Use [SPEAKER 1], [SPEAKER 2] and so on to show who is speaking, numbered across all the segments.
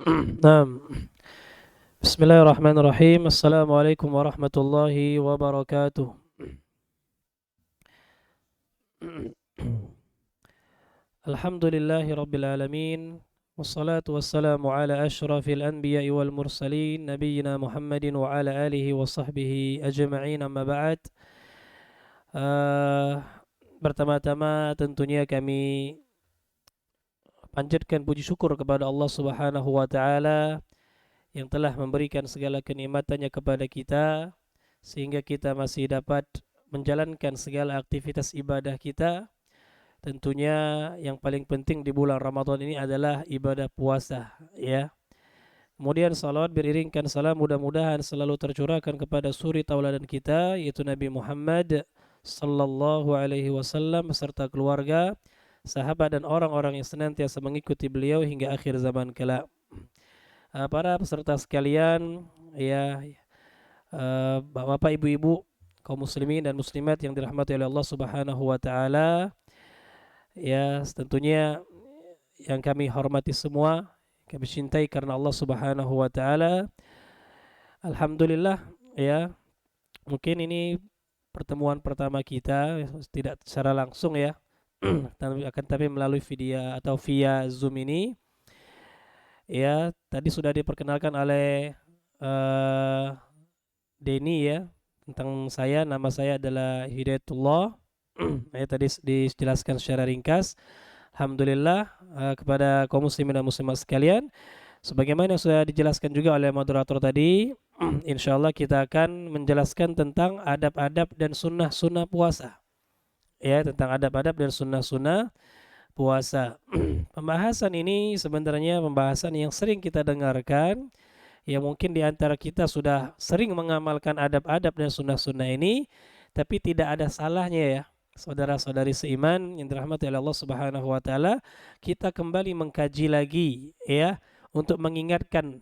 [SPEAKER 1] Naam. Bismillahirrahmanirrahim. Assalamualaikum warahmatullahi wabarakatuh. Alhamdulillahi rabbil alamin. Wassalatu wassalamu ala ashrafil anbiya'i wal mursalin nabiyyina Muhammadin wa ala alihi wa sahbihi ajma'in, amma ba'd. Uh, Pertama-tama tentunya kami panjatkan puji syukur kepada Allah Subhanahu wa taala yang telah memberikan segala kenikmatannya kepada kita sehingga kita masih dapat menjalankan segala aktivitas ibadah kita. Tentunya yang paling penting di bulan Ramadan ini adalah ibadah puasa, ya. Kemudian salawat beriringkan salam mudah-mudahan selalu tercurahkan kepada suri tauladan kita, yaitu Nabi Muhammad sallallahu alaihi wasallam beserta keluarga, sahabat dan orang-orang yang senantiasa mengikuti beliau hingga akhir zaman kelak. Para peserta sekalian, ya, Bapak, Ibu-ibu, kaum muslimin dan muslimat yang dirahmati oleh Allah Subhanahu wa taala, ya, tentunya yang kami hormati semua, kami cintai karena Allah Subhanahu wa taala. Alhamdulillah, ya, mungkin ini pertemuan pertama kita, tidak secara langsung ya, tapi melalui video atau via Zoom ini. Ya, tadi sudah diperkenalkan oleh uh, Denny ya tentang saya. Nama saya adalah Hidayatullah. Ya, tadi dijelaskan secara ringkas. Alhamdulillah, kepada kaum muslimin dan muslimat sekalian, sebagaimana yang sudah dijelaskan juga oleh moderator tadi, insyaallah kita akan menjelaskan tentang adab-adab dan sunnah-sunnah puasa. Ya, tentang adab-adab dan sunnah-sunnah puasa. Pembahasan ini sebenarnya pembahasan yang sering kita dengarkan, yang mungkin di antara kita sudah sering mengamalkan adab-adab dan sunnah-sunnah ini, tapi tidak ada salahnya ya, saudara-saudari seiman yang dirahmati oleh Allah Subhanahu wa taala, kita kembali mengkaji lagi ya, untuk mengingatkan,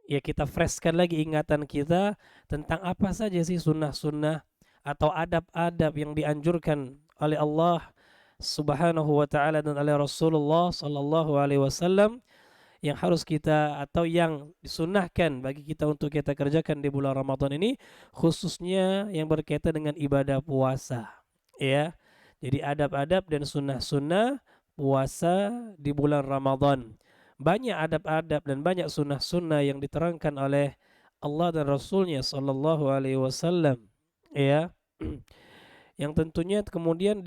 [SPEAKER 1] ya, kita freshkan lagi ingatan kita tentang apa saja sih sunnah-sunnah atau adab-adab yang dianjurkan oleh Allah Subhanahu wa taala dan oleh Rasulullah sallallahu alaihi wasallam yang harus kita atau yang disunnahkan bagi kita untuk kita kerjakan di bulan Ramadan ini, khususnya yang berkaitan dengan ibadah puasa, ya. Jadi adab-adab dan sunnah-sunnah puasa di bulan Ramadan. Banyak adab-adab dan banyak sunnah-sunnah yang diterangkan oleh Allah dan Rasulnya sallallahu alaihi wasallam, ya. Yang tentunya kemudian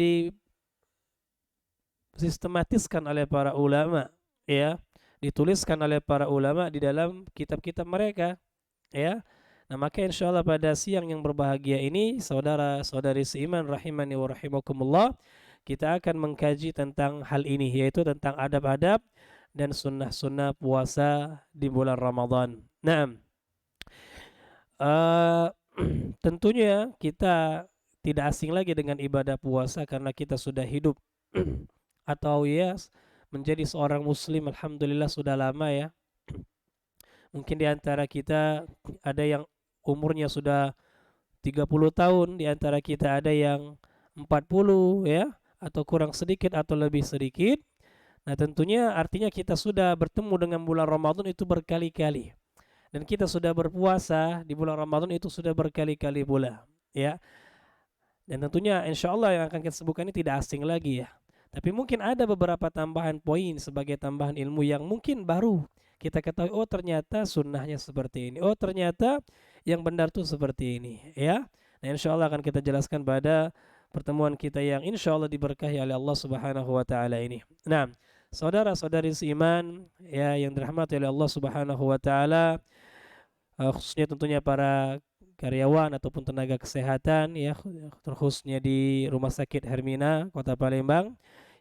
[SPEAKER 1] disistematiskan oleh para ulama, ya, dituliskan oleh para ulama di dalam kitab-kitab mereka, ya. Nah, maka insyaallah pada siang yang berbahagia ini, saudara-saudari seiman rahimani wa rahimakumullah, kita akan mengkaji tentang hal ini, yaitu tentang adab-adab dan sunnah-sunnah puasa di bulan Ramadan. Nah, uh, tentunya kita tidak asing lagi dengan ibadah puasa karena kita sudah hidup atau ya menjadi seorang muslim, alhamdulillah sudah lama ya. Mungkin di antara kita ada yang umurnya sudah 30 tahun, di antara kita ada yang 40 ya, atau kurang sedikit atau lebih sedikit. Nah, tentunya artinya kita sudah bertemu dengan bulan Ramadan itu berkali-kali. Dan kita sudah berpuasa di bulan Ramadan itu sudah berkali-kali pula, ya. Dan tentunya insya Allah yang akan kita sebutkan ini tidak asing lagi ya. Tapi mungkin ada beberapa tambahan poin sebagai tambahan ilmu yang mungkin baru kita ketahui, oh ternyata sunnahnya seperti ini, oh ternyata yang benar tuh seperti ini, ya. Nah, insya Allah akan kita jelaskan pada pertemuan kita yang insya Allah diberkahi oleh Allah Subhanahu wa taala ini. Nah, saudara-saudari seiman ya yang dirahmati oleh Allah Subhanahu wa taala, khususnya tentunya para karyawan ataupun tenaga kesehatan ya, khususnya di Rumah Sakit Hermina Kota Palembang,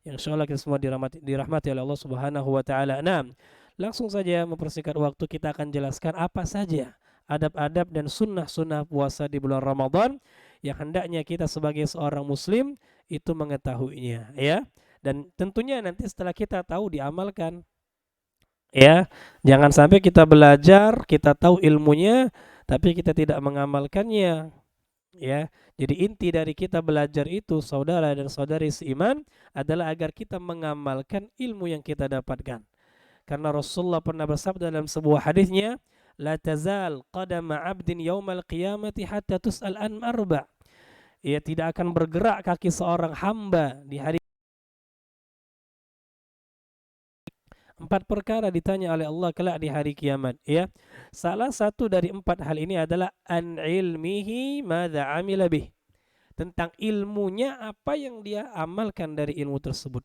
[SPEAKER 1] yang insyaallah kita semua dirahmati oleh Allah Subhanahu wa taala. Nah, langsung saja mempersingkat waktu, kita akan jelaskan apa saja adab-adab dan sunnah-sunnah puasa di bulan Ramadan yang hendaknya kita sebagai seorang muslim itu mengetahuinya, ya. Dan tentunya nanti setelah kita tahu diamalkan. Ya, jangan sampai kita belajar, kita tahu ilmunya, tapi kita tidak mengamalkannya. Ya, jadi inti dari kita belajar itu, saudara dan saudari seiman, adalah agar kita mengamalkan ilmu yang kita dapatkan. Karena Rasulullah pernah bersabda dalam sebuah hadisnya, la tazal qadama 'abdin yaumal qiyamati hatta tus'al an arba'. Ia tidak akan bergerak kaki seorang hamba di hari 4 perkara ditanya oleh Allah kelak di hari kiamat, ya. Salah satu dari 4 hal ini adalah an ilmihi madza amila bih. Tentang ilmunya, apa yang dia amalkan dari ilmu tersebut.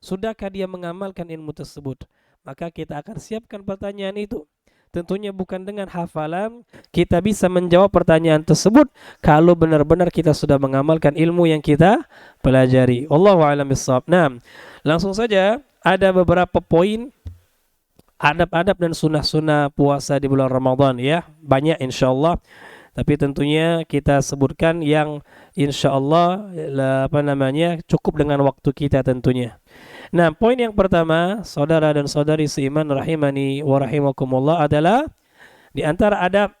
[SPEAKER 1] Sudahkah dia mengamalkan ilmu tersebut? Maka kita akan siapkan pertanyaan itu. Tentunya bukan dengan hafalan kita bisa menjawab pertanyaan tersebut kalau benar-benar kita sudah mengamalkan ilmu yang kita pelajari. Wallahu a'lam bishawab. Nah, langsung saja ada beberapa poin adab-adab dan sunnah-sunnah puasa di bulan Ramadan, ya. Banyak insyaallah. Tapi tentunya kita sebutkan yang insyaallah cukup dengan waktu kita tentunya. Nah, poin yang pertama, saudara dan saudari seiman rahimani wa rahimakumullah, adalah di antara adab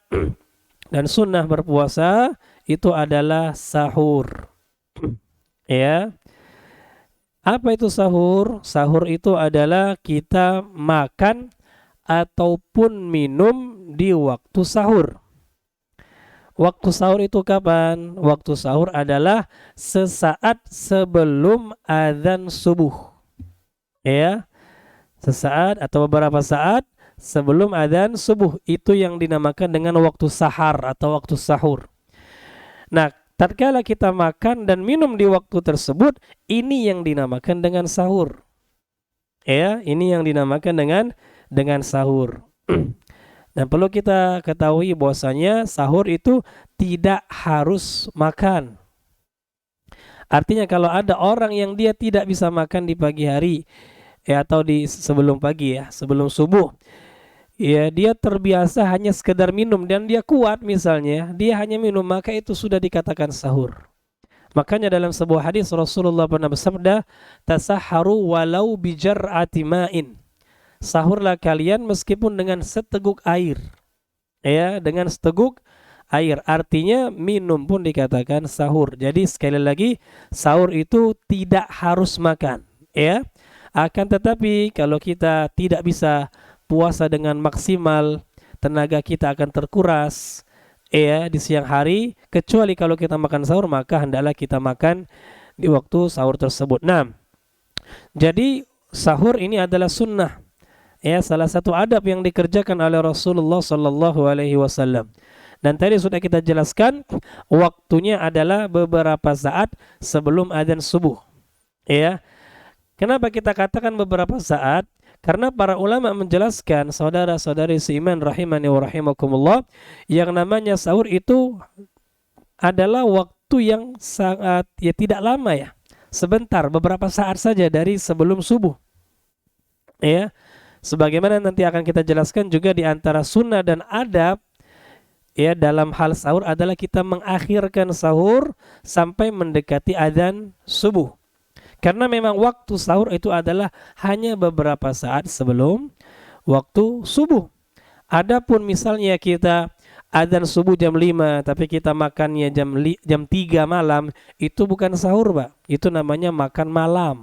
[SPEAKER 1] dan sunnah berpuasa itu adalah sahur. Ya. Apa itu sahur? Sahur itu adalah kita makan ataupun minum di waktu sahur. Waktu sahur itu kapan? Waktu sahur adalah sesaat sebelum azan subuh. Ya, sesaat atau beberapa saat sebelum azan subuh, itu yang dinamakan dengan waktu sahar atau waktu sahur. Nah, tatkala kita makan dan minum di waktu tersebut, ini yang dinamakan dengan sahur. Ya, ini yang dinamakan dengan sahur. Dan perlu kita ketahui bahwasanya sahur itu tidak harus makan. Artinya kalau ada orang yang dia tidak bisa makan di pagi hari, ya, atau di sebelum pagi, ya, sebelum subuh, ya, dia terbiasa hanya sekedar minum dan dia kuat misalnya, dia hanya minum, maka itu sudah dikatakan sahur. Makanya dalam sebuah hadis Rasulullah pernah bersabda, tasahharu walau bijar'ati ma'in. Sahurlah kalian meskipun dengan seteguk air. Ya, dengan seteguk air. Artinya minum pun dikatakan sahur. Jadi sekali lagi, sahur itu tidak harus makan, ya. Akan tetapi kalau kita tidak bisa puasa dengan maksimal, tenaga kita akan terkuras, ya, di siang hari, kecuali kalau kita makan sahur, maka hendaklah kita makan di waktu sahur tersebut. Nah, jadi sahur ini adalah sunnah. Ya, salah satu adab yang dikerjakan oleh Rasulullah sallallahu alaihi wasallam. Dan tadi sudah kita jelaskan, waktunya adalah beberapa saat sebelum azan subuh. Ya. Kenapa kita katakan beberapa saat? Karena para ulama menjelaskan, saudara-saudari seiman rahimani wa rahimakumullah, yang namanya sahur itu adalah waktu yang sangat, ya, tidak lama, ya. Sebentar, beberapa saat saja dari sebelum subuh. Ya. Sebagaimana nanti akan kita jelaskan juga di antara sunnah dan adab, ya, dalam hal sahur adalah kita mengakhirkan sahur sampai mendekati azan subuh. Karena memang waktu sahur itu adalah hanya beberapa saat sebelum waktu subuh. Adapun misalnya kita azan subuh jam 5 tapi kita makannya jam 3 malam, itu bukan sahur, Pak. Itu namanya makan malam.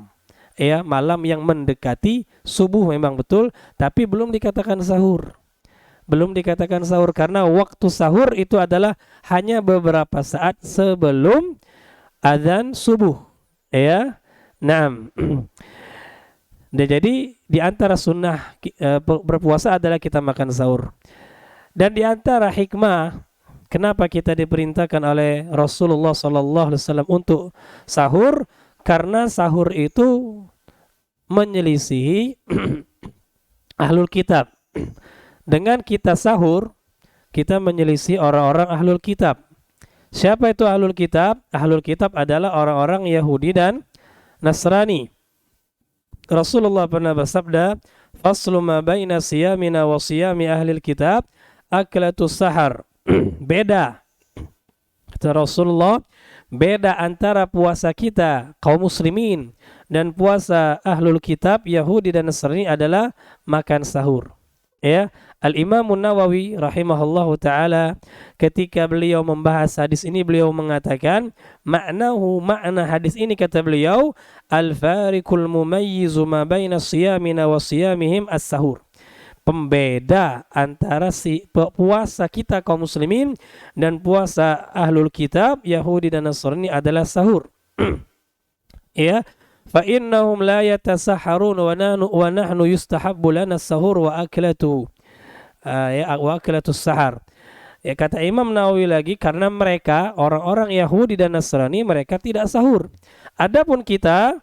[SPEAKER 1] Ya, malam yang mendekati subuh memang betul, tapi belum dikatakan sahur. Belum dikatakan sahur karena waktu sahur itu adalah hanya beberapa saat sebelum azan subuh. Ya. Nah, jadi di antara sunnah berpuasa adalah kita makan sahur. Dan di antara hikmah kenapa kita diperintahkan oleh Rasulullah SAW untuk sahur, karena sahur itu menyelisihi ahlul kitab. Dengan kita sahur, kita menyelisih orang-orang ahlul kitab. Siapa itu ahlul kitab? Ahlul kitab adalah orang-orang Yahudi dan Nasrani. Rasulullah pernah bersabda, "Faslu ma baina siyamina wa siyami ahlil kitab aklatus sahar." Beda, kata Rasulullah, beda antara puasa kita kaum muslimin dan puasa ahlul kitab Yahudi dan Nasrani adalah makan sahur. Ya, Al-Imam Nawawi rahimahullahu taala ketika beliau membahas hadis ini beliau mengatakan makna hadis ini kata beliau al-fariqul mumayyizu ma baina siyamina wa siyamihim as-sahur. Pembeda antara puasa kita kaum muslimin dan puasa ahlul kitab Yahudi dan Nasrani adalah sahur. Ya, fa innahum la yatasahharun wa nahnu yustahabbu lana as-sahur wa aklatu wa aklatus sahar. Ya, kata Imam Nawawi lagi karena mereka orang-orang Yahudi dan Nasrani mereka tidak sahur. Adapun kita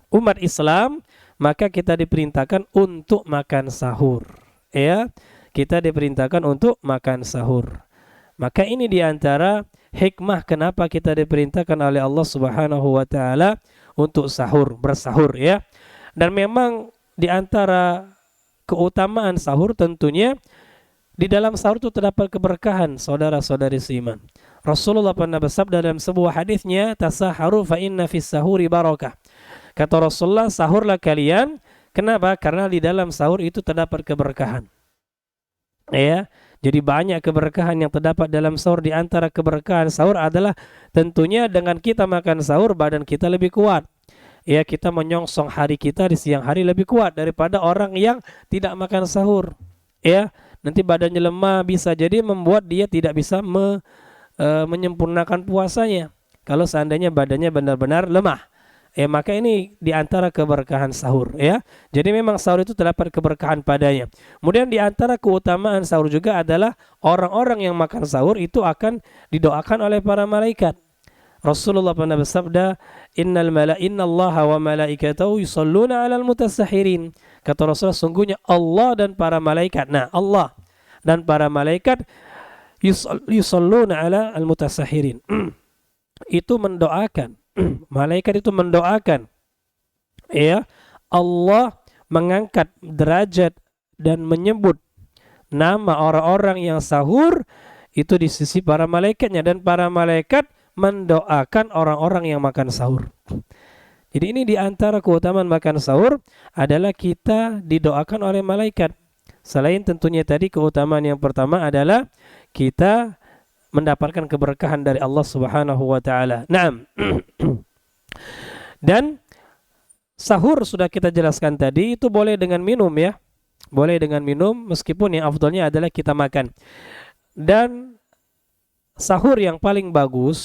[SPEAKER 1] umat Islam maka kita diperintahkan untuk makan sahur. Ya, kita diperintahkan untuk makan sahur. Maka ini diantara hikmah kenapa kita diperintahkan oleh Allah Subhanahu wa taala untuk sahur, bersahur ya. Dan memang diantara keutamaan sahur tentunya di dalam sahur itu terdapat keberkahan saudara-saudari seiman. Rasulullah pernah bersabda dalam sebuah hadisnya, tasaharu fa inna fis sahuri barakah. Kata Rasulullah, sahurlah kalian. Kenapa? Karena di dalam sahur itu terdapat keberkahan. Ya, jadi banyak keberkahan yang terdapat dalam sahur. Di antara keberkahan sahur adalah tentunya dengan kita makan sahur badan kita lebih kuat. Ya, kita menyongsong hari kita di siang hari lebih kuat daripada orang yang tidak makan sahur. Ya, nanti badannya lemah bisa jadi membuat dia tidak bisa menyempurnakan puasanya. Kalau seandainya badannya benar-benar lemah. Ya, maka ini diantara keberkahan sahur ya. Jadi memang sahur itu terdapat keberkahan padanya. Kemudian diantara keutamaan sahur juga adalah orang-orang yang makan sahur itu akan didoakan oleh para malaikat. Rasulullah pernah bersabda, innallaha wa malaikatahu yusalluna 'alal mutasahhirin. Kata Rasulullah, sungguhnya Allah dan para malaikat. Nah, Allah dan para malaikat yusalluna 'alal mutasahhirin. Itu mendoakan. Malaikat itu mendoakan ya, Allah mengangkat derajat dan menyebut nama orang-orang yang sahur itu di sisi para malaikatnya, dan para malaikat mendoakan orang-orang yang makan sahur. Jadi ini diantara keutamaan makan sahur adalah kita didoakan oleh malaikat. Selain tentunya tadi keutamaan yang pertama adalah kita mendapatkan keberkahan dari Allah Subhanahu wa taala. Naam. Dan sahur sudah kita jelaskan tadi itu boleh dengan minum ya. Boleh dengan minum meskipun yang afdalnya adalah kita makan. Dan sahur yang paling bagus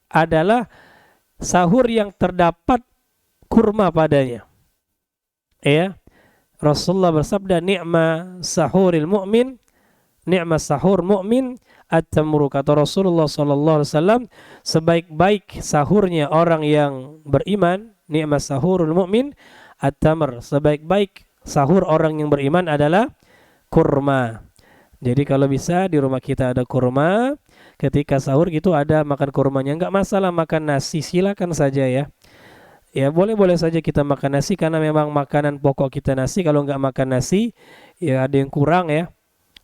[SPEAKER 1] adalah sahur yang terdapat kurma padanya. Ya. Rasulullah bersabda, "Ni'ma sahuril mu'min, ni'ma sahur mu'min at-tamru." Kata Rasulullah sallallahu alaihi wasallam, sebaik-baik sahurnya orang yang beriman, ni'ma sahurul mu'min at-tamr. Sebaik-baik sahur orang yang beriman adalah kurma. Jadi kalau bisa di rumah kita ada kurma, ketika sahur gitu ada makan kurmanya, enggak masalah makan nasi, silakan saja ya. Ya boleh-boleh saja kita makan nasi karena memang makanan pokok kita nasi. Kalau enggak makan nasi ya ada yang kurang ya.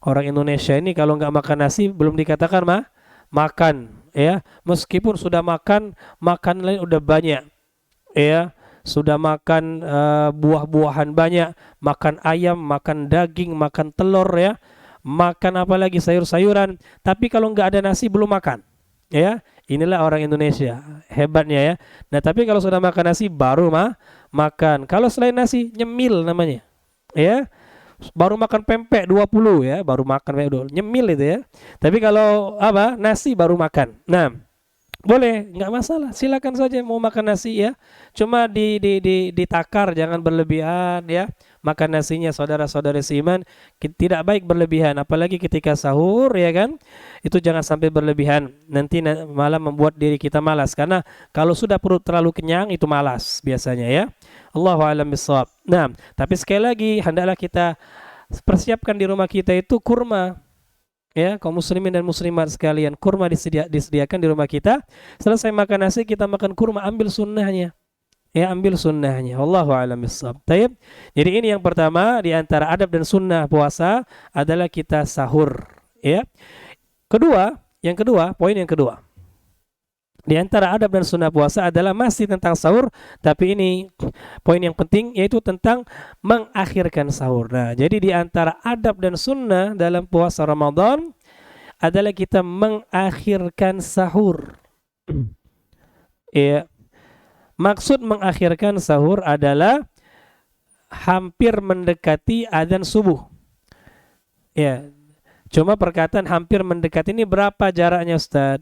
[SPEAKER 1] Orang Indonesia ini kalau enggak makan nasi belum dikatakan makan ya. Meskipun sudah makan lain udah banyak ya. Sudah makan buah-buahan banyak, makan ayam, makan daging, makan telur ya. Makan apalagi sayur-sayuran, tapi kalau enggak ada nasi belum makan. Ya, inilah orang Indonesia hebatnya ya. Nah, tapi kalau sudah makan nasi baru makan. Kalau selain nasi nyemil namanya. Ya. Baru makan pempek 20 ya, baru makan pempek 20. Nyemil itu ya. Tapi kalau nasi baru makan. Nah, boleh, nggak masalah. Silakan saja mau makan nasi ya. Cuma ditakar, jangan berlebihan ya. Makan nasinya saudara-saudari seiman tidak baik berlebihan, apalagi ketika sahur ya kan. Itu jangan sampai berlebihan. Nanti malah membuat diri kita malas, karena kalau sudah perut terlalu kenyang itu malas biasanya ya. Allahu a'lam bishawab. Nah, tapi sekali lagi hendaklah kita persiapkan di rumah kita itu kurma. Ya, kaum muslimin dan muslimat sekalian, kurma disediakan di rumah kita. Selesai makan nasi kita makan kurma, ambil sunnahnya. Ya, ambil sunnahnya. Wallahu a'lam bishawab. Baik. Jadi ini yang pertama di antara adab dan sunnah puasa adalah kita sahur. Ya. Poin yang kedua. Di antara adab dan sunnah puasa adalah masih tentang sahur, tapi ini poin yang penting yaitu tentang mengakhirkan sahur. Nah, jadi di antara adab dan sunnah dalam puasa Ramadan adalah kita mengakhirkan sahur. Ya, maksud mengakhirkan sahur adalah hampir mendekati azan subuh. Ya, cuma perkataan hampir mendekati ini berapa jaraknya, Ustaz?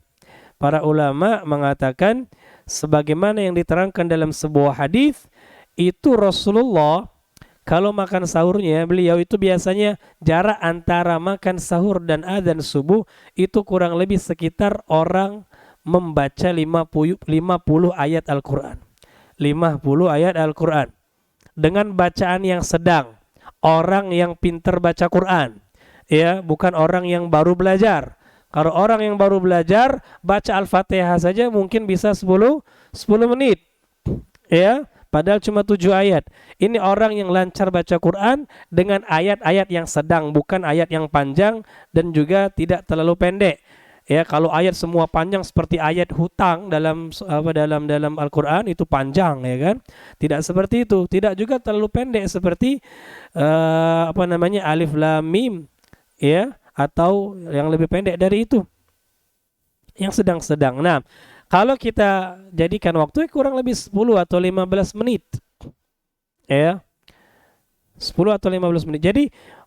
[SPEAKER 1] Para ulama mengatakan sebagaimana yang diterangkan dalam sebuah hadis, itu Rasulullah kalau makan sahurnya beliau itu biasanya jarak antara makan sahur dan adzan subuh itu kurang lebih sekitar orang membaca 50 ayat Al-Qur'an. 50 ayat Al-Qur'an dengan bacaan yang sedang. Orang yang pintar baca Quran, ya, bukan orang yang baru belajar. Kalau orang yang baru belajar baca Al-Fatihah saja mungkin bisa 10 menit. Ya, padahal cuma 7 ayat. Ini orang yang lancar baca Quran dengan ayat-ayat yang sedang, bukan ayat yang panjang dan juga tidak terlalu pendek. Ya, kalau ayat semua panjang seperti ayat hutang dalam Al-Qur'an itu panjang, ya kan? Tidak seperti itu, tidak juga terlalu pendek seperti Alif Lam Mim, ya, atau yang lebih pendek dari itu, yang sedang-sedang. Nah, kalau kita jadikan waktu kurang lebih 10 atau 15 menit, ya, 10 atau 15 menit. Jadi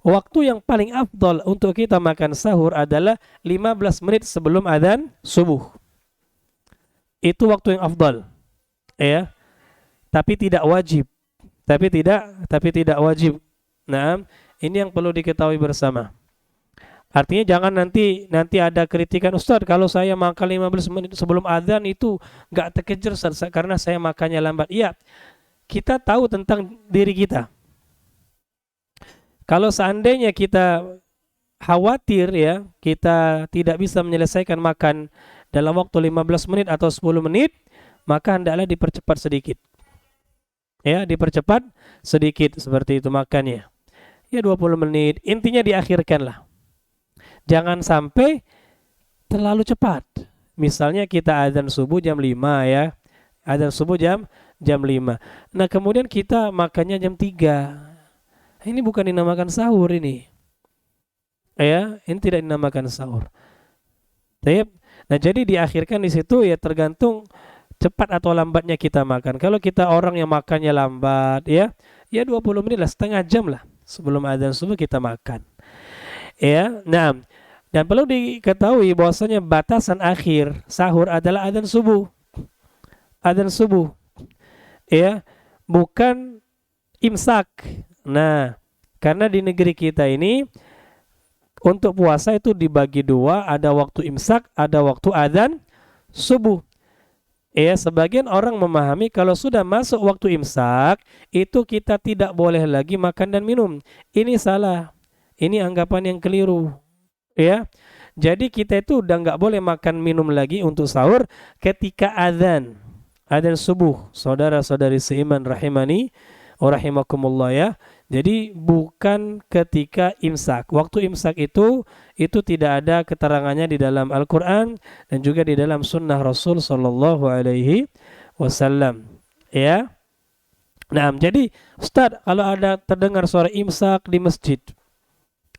[SPEAKER 1] waktu yang paling afdal untuk kita makan sahur adalah 15 menit sebelum adzan subuh. Itu waktu yang afdal, ya. Tapi tidak wajib. Tapi tidak wajib. Nah, ini yang perlu diketahui bersama. Artinya jangan nanti ada kritikan, Ustaz, kalau saya makan 15 menit sebelum adzan itu enggak terkejar Ustaz, karena saya makannya lambat. Iya, kita tahu tentang diri kita. Kalau seandainya kita khawatir, ya, kita tidak bisa menyelesaikan makan dalam waktu 15 menit atau 10 menit, maka hendaklah dipercepat sedikit. Ya, dipercepat sedikit seperti itu makannya. Ya 20 menit, intinya diakhirkanlah. Jangan sampai terlalu cepat. Misalnya kita azan subuh jam 5, ya. Azan subuh jam 5. Nah, kemudian kita makannya jam 3. Ini bukan dinamakan sahur ini. Ya, ini tidak dinamakan sahur. Nah, jadi diakhirkan di situ ya tergantung cepat atau lambatnya kita makan. Kalau kita orang yang makannya lambat, ya 20 menit lah, setengah jam lah sebelum azan subuh kita makan. Ya, nah, dan perlu diketahui bahwasanya batasan akhir sahur adalah adzan subuh. Adzan subuh. Ya, bukan imsak. Nah, karena di negeri kita ini untuk puasa itu dibagi dua, ada waktu imsak, ada waktu adzan subuh. Ya, sebagian orang memahami kalau sudah masuk waktu imsak, itu kita tidak boleh lagi makan dan minum. Ini salah. Ini anggapan yang keliru, ya. Jadi kita itu udah nggak boleh makan minum lagi untuk sahur ketika adzan subuh. Saudara-saudari seiman rahimani wa rahimakumullah, ya. Jadi bukan ketika imsak. Waktu imsak itu tidak ada keterangannya di dalam Al-Qur'an dan juga di dalam sunnah Rasul sallallahu alaihi wasallam, ya. Nah, jadi Ustaz, kalau ada terdengar suara imsak di masjid,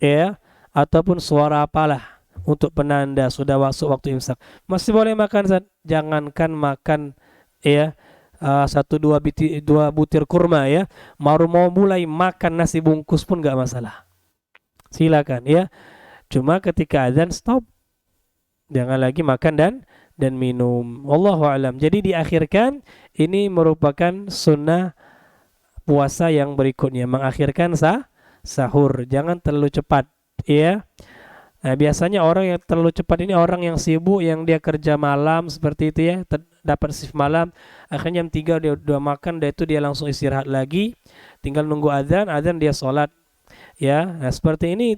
[SPEAKER 1] ya, ataupun suara apalah untuk penanda sudah masuk waktu imsak, masih boleh makan, Ustaz? Jangankan makan, ya, 1-2 butir kurma, ya, mau mulai makan nasi bungkus pun nggak masalah, silakan, ya. Cuma ketika azan stop, jangan lagi makan dan minum. Wallahu alam. Jadi diakhirkan, ini merupakan sunnah puasa yang berikutnya, mengakhirkan sahur, jangan terlalu cepat, ya. Nah, biasanya orang yang terlalu cepat ini orang yang sibuk, yang dia kerja malam seperti itu, ya, dapat shift malam, akhirnya jam 3 dia udah makan, dan itu dia langsung istirahat lagi, tinggal nunggu azan dia sholat, ya. Nah, seperti ini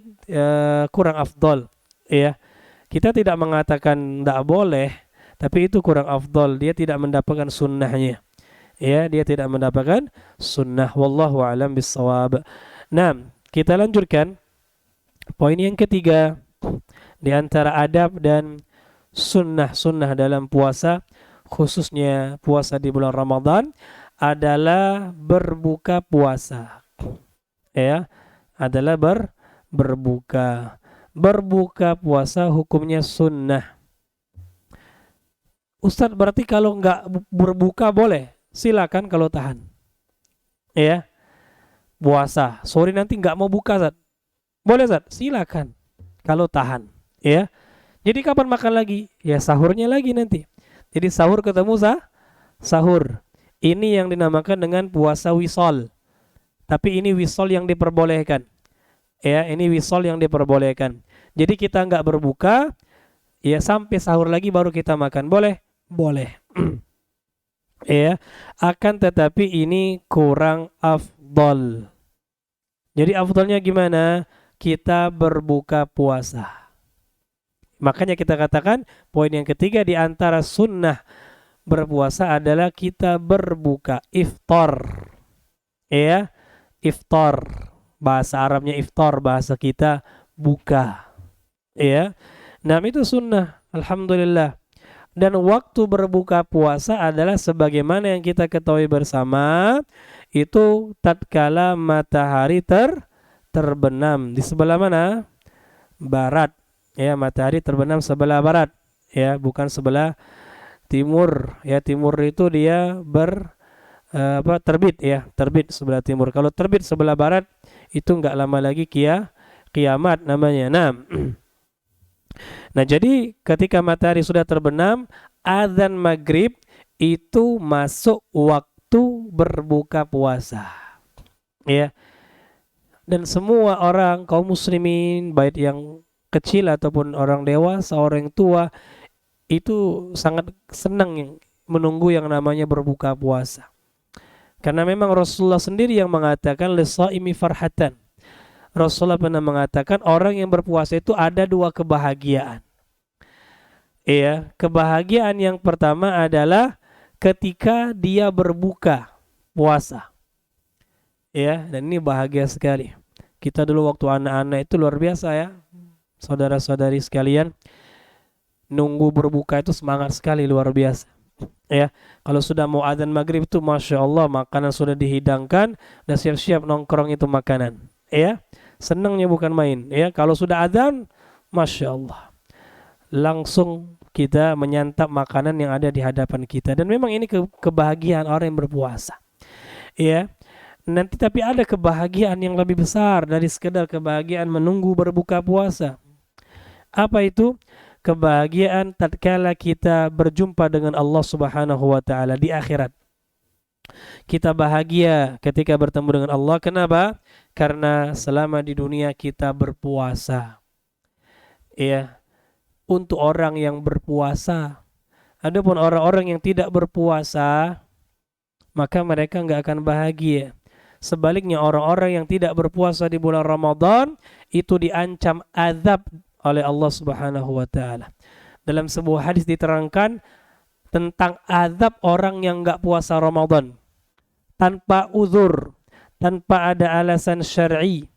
[SPEAKER 1] kurang afdol, ya. Kita tidak mengatakan tidak boleh, tapi itu kurang afdol, dia tidak mendapatkan sunnahnya, ya, dia tidak mendapatkan sunnah. Wallahu a'lam bissawab. Nah, kita lanjutkan poin yang ketiga di antara adab dan sunnah-sunnah dalam puasa, khususnya puasa di bulan Ramadan, adalah berbuka puasa. Ya, adalah berbuka. Berbuka puasa hukumnya sunnah. Ustadz, berarti kalau nggak berbuka boleh? Silakan kalau tahan. Ya, puasa. Sorry nanti nggak mau buka, Zat. Boleh, Zat? Silakan kalau tahan. Ya. Jadi kapan makan lagi? Ya sahurnya lagi nanti. Jadi sahur ketemu sahur. Ini yang dinamakan dengan puasa wisol. Tapi ini wisol yang diperbolehkan. Ya, ini wisol yang diperbolehkan. Jadi kita nggak berbuka, ya sampai sahur lagi baru kita makan. Boleh? Boleh. Ya, akan tetapi ini kurang afdol. Jadi afdolnya gimana? Kita berbuka puasa. Makanya kita katakan poin yang ketiga di antara sunnah berpuasa adalah kita berbuka, iftar. Ya, iftar. Bahasa Arabnya iftar, bahasa kita buka. Ya. Nah, itu sunnah, alhamdulillah. Dan waktu berbuka puasa adalah sebagaimana yang kita ketahui bersama, itu tatkala matahari terbenam di sebelah mana? Barat. Ya, matahari terbenam sebelah barat, ya, bukan sebelah timur. Ya, timur itu dia terbit, ya, terbit sebelah timur. Kalau terbit sebelah barat itu enggak lama lagi kiamat namanya. Nah, jadi ketika matahari sudah terbenam, azan maghrib itu masuk waktu berbuka puasa. Ya. Dan semua orang kaum muslimin, baik yang kecil ataupun orang dewasa, orang tua, itu sangat senang menunggu yang namanya berbuka puasa. Karena memang Rasulullah sendiri yang mengatakan lisaimi farhatan. Rasulullah pernah mengatakan orang yang berpuasa itu ada dua kebahagiaan. Iya, kebahagiaan yang pertama adalah ketika dia berbuka puasa. Ya, dan ini bahagia sekali. Kita dulu waktu anak-anak itu luar biasa ya. Saudara-saudari sekalian, nunggu berbuka itu semangat sekali, luar biasa. Ya, kalau sudah mau azan maghrib itu masya Allah makanan sudah dihidangkan dan siap-siap nongkrong itu makanan. Ya, senangnya bukan main. Ya, kalau sudah azan, masya Allah, langsung kita menyantap makanan yang ada di hadapan kita. Dan memang ini kebahagiaan orang yang berpuasa. Ya, nanti tapi ada kebahagiaan yang lebih besar dari sekedar kebahagiaan menunggu berbuka puasa. Apa itu? Kebahagiaan tatkala kita berjumpa dengan Allah Subhanahu wa taala di akhirat. Kita bahagia ketika bertemu dengan Allah. Kenapa? Karena selama di dunia kita berpuasa. Ya, untuk orang yang berpuasa. Adapun orang-orang yang tidak berpuasa, maka mereka enggak akan bahagia. Sebaliknya orang-orang yang tidak berpuasa di bulan Ramadan itu diancam azab oleh Allah Subhanahu wa taala. Dalam sebuah hadis diterangkan tentang azab orang yang enggak puasa Ramadan tanpa uzur, tanpa ada alasan syar'i.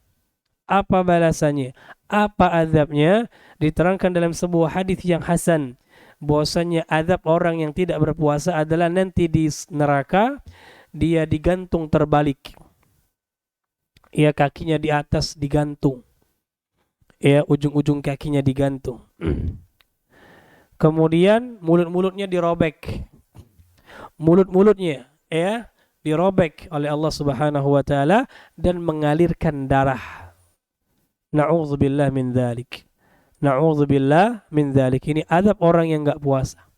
[SPEAKER 1] Apa balasannya? Apa azabnya? Diterangkan dalam sebuah hadis yang hasan bahwasanya azab orang yang tidak berpuasa adalah nanti di neraka dia digantung terbalik. Ya, kakinya di atas digantung. Ya, ujung-ujung kakinya digantung. Kemudian mulut-mulutnya dirobek. Mulut-mulutnya ya dirobek oleh Allah Subhanahu wa taala dan mengalirkan darah. Na'udzubillah min dzalik. Na'udzubillah min dzalik. Ini azab orang yang enggak puasa.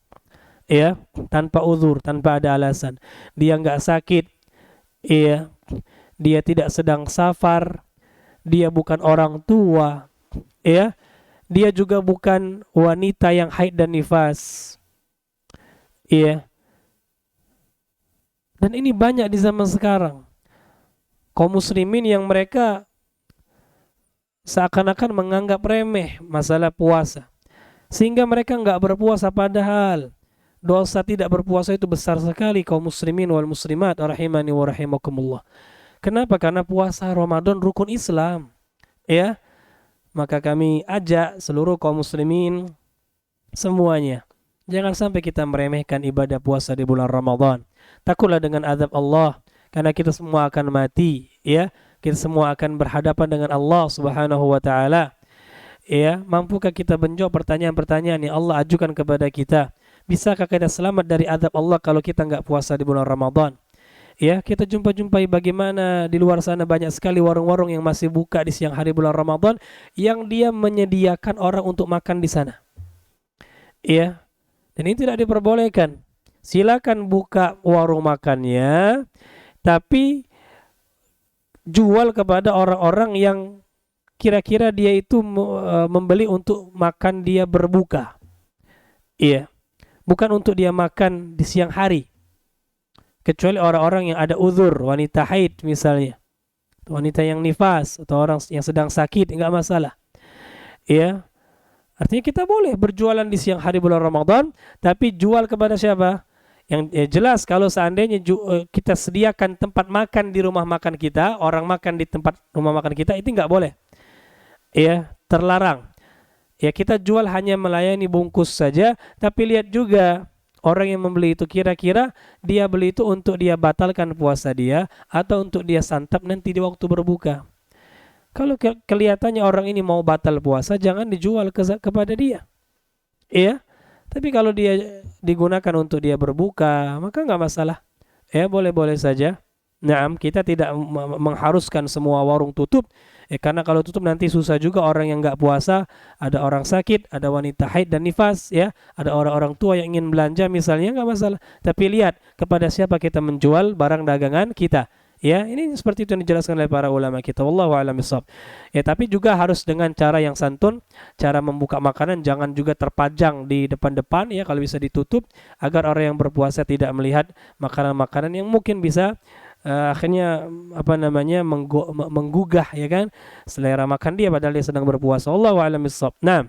[SPEAKER 1] Ya, tanpa uzur, tanpa ada alasan. Dia enggak sakit. Ya, dia tidak sedang safar. Dia bukan orang tua. Ya, dia juga bukan wanita yang haid dan nifas. Iya. Dan ini banyak di zaman sekarang. Kaum muslimin yang mereka seakan-akan menganggap remeh masalah puasa. Sehingga mereka enggak berpuasa, padahal dosa tidak berpuasa itu besar sekali kaum muslimin wal muslimat rahimani wa rahimakumullah. Kenapa? Karena puasa Ramadan rukun Islam. Ya. Maka kami ajak seluruh kaum muslimin semuanya. Jangan sampai kita meremehkan ibadah puasa di bulan Ramadan. Takutlah dengan azab Allah, karena kita semua akan mati, ya. Kita semua akan berhadapan dengan Allah Subhanahu wa taala. Ya, mampukah kita menjawab pertanyaan-pertanyaan yang Allah ajukan kepada kita? Bisakah kita selamat dari azab Allah kalau kita nggak puasa di bulan Ramadan? Ya, kita jumpai bagaimana di luar sana banyak sekali warung-warung yang masih buka di siang hari bulan Ramadan yang dia menyediakan orang untuk makan di sana. Ya, dan ini tidak diperbolehkan. Silakan buka warung makannya, tapi jual kepada orang-orang yang kira-kira dia itu membeli untuk makan dia berbuka. Iya, bukan untuk dia makan di siang hari. Kecuali orang-orang yang ada uzur, wanita haid misalnya, wanita yang nifas atau orang yang sedang sakit, enggak masalah. Iya. Artinya kita boleh berjualan di siang hari bulan Ramadan, tapi jual kepada siapa? Yang jelas kalau seandainya kita sediakan tempat makan di rumah makan kita, orang makan di tempat rumah makan kita, itu enggak boleh. Ya, terlarang. Ya, kita jual hanya melayani bungkus saja, tapi lihat juga orang yang membeli itu kira-kira dia beli itu untuk dia batalkan puasa dia atau untuk dia santap nanti di waktu berbuka. Kalau kelihatannya orang ini mau batal puasa, jangan dijual kepada dia. Iya. Tapi kalau dia digunakan untuk dia berbuka, maka nggak masalah. Ya, boleh-boleh saja. Nah, kita tidak mengharuskan semua warung tutup. Karena kalau tutup nanti susah juga orang yang nggak puasa. Ada orang sakit, ada wanita haid dan nifas, ya. Ada orang-orang tua yang ingin belanja misalnya, nggak masalah. Tapi lihat kepada siapa kita menjual barang dagangan kita. Ya, ini seperti itu yang dijelaskan oleh para ulama kita. Wallahu a'lam bishawab. Ya, tapi juga harus dengan cara yang santun. Cara membuka makanan jangan juga terpajang di depan-depan, ya, kalau bisa ditutup agar orang yang berpuasa tidak melihat makanan-makanan yang mungkin bisa akhirnya menggugah, ya kan, selera makan dia padahal dia sedang berpuasa. Wallahu a'lam bishawab. Nah,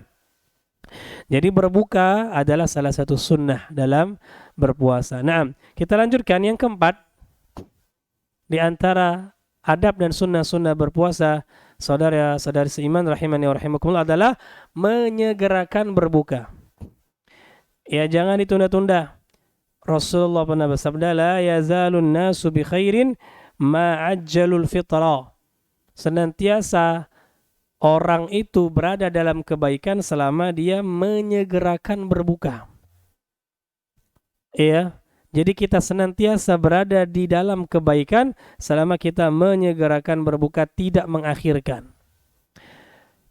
[SPEAKER 1] jadi berbuka adalah salah satu sunnah dalam berpuasa. Nah, kita lanjutkan yang keempat. Di antara adab dan sunnah-sunnah berpuasa, saudara-saudari seiman rahimani wa rahimakumullah, adalah menyegerakan berbuka. Ya, jangan ditunda-tunda. Rasulullah pernah bersabda, la yazalun nasu bi khairin ma'ajjalul fitra. Senantiasa orang itu berada dalam kebaikan selama dia menyegerakan berbuka. Ya. Jadi kita senantiasa berada di dalam kebaikan selama kita menyegerakan berbuka, tidak mengakhirkan.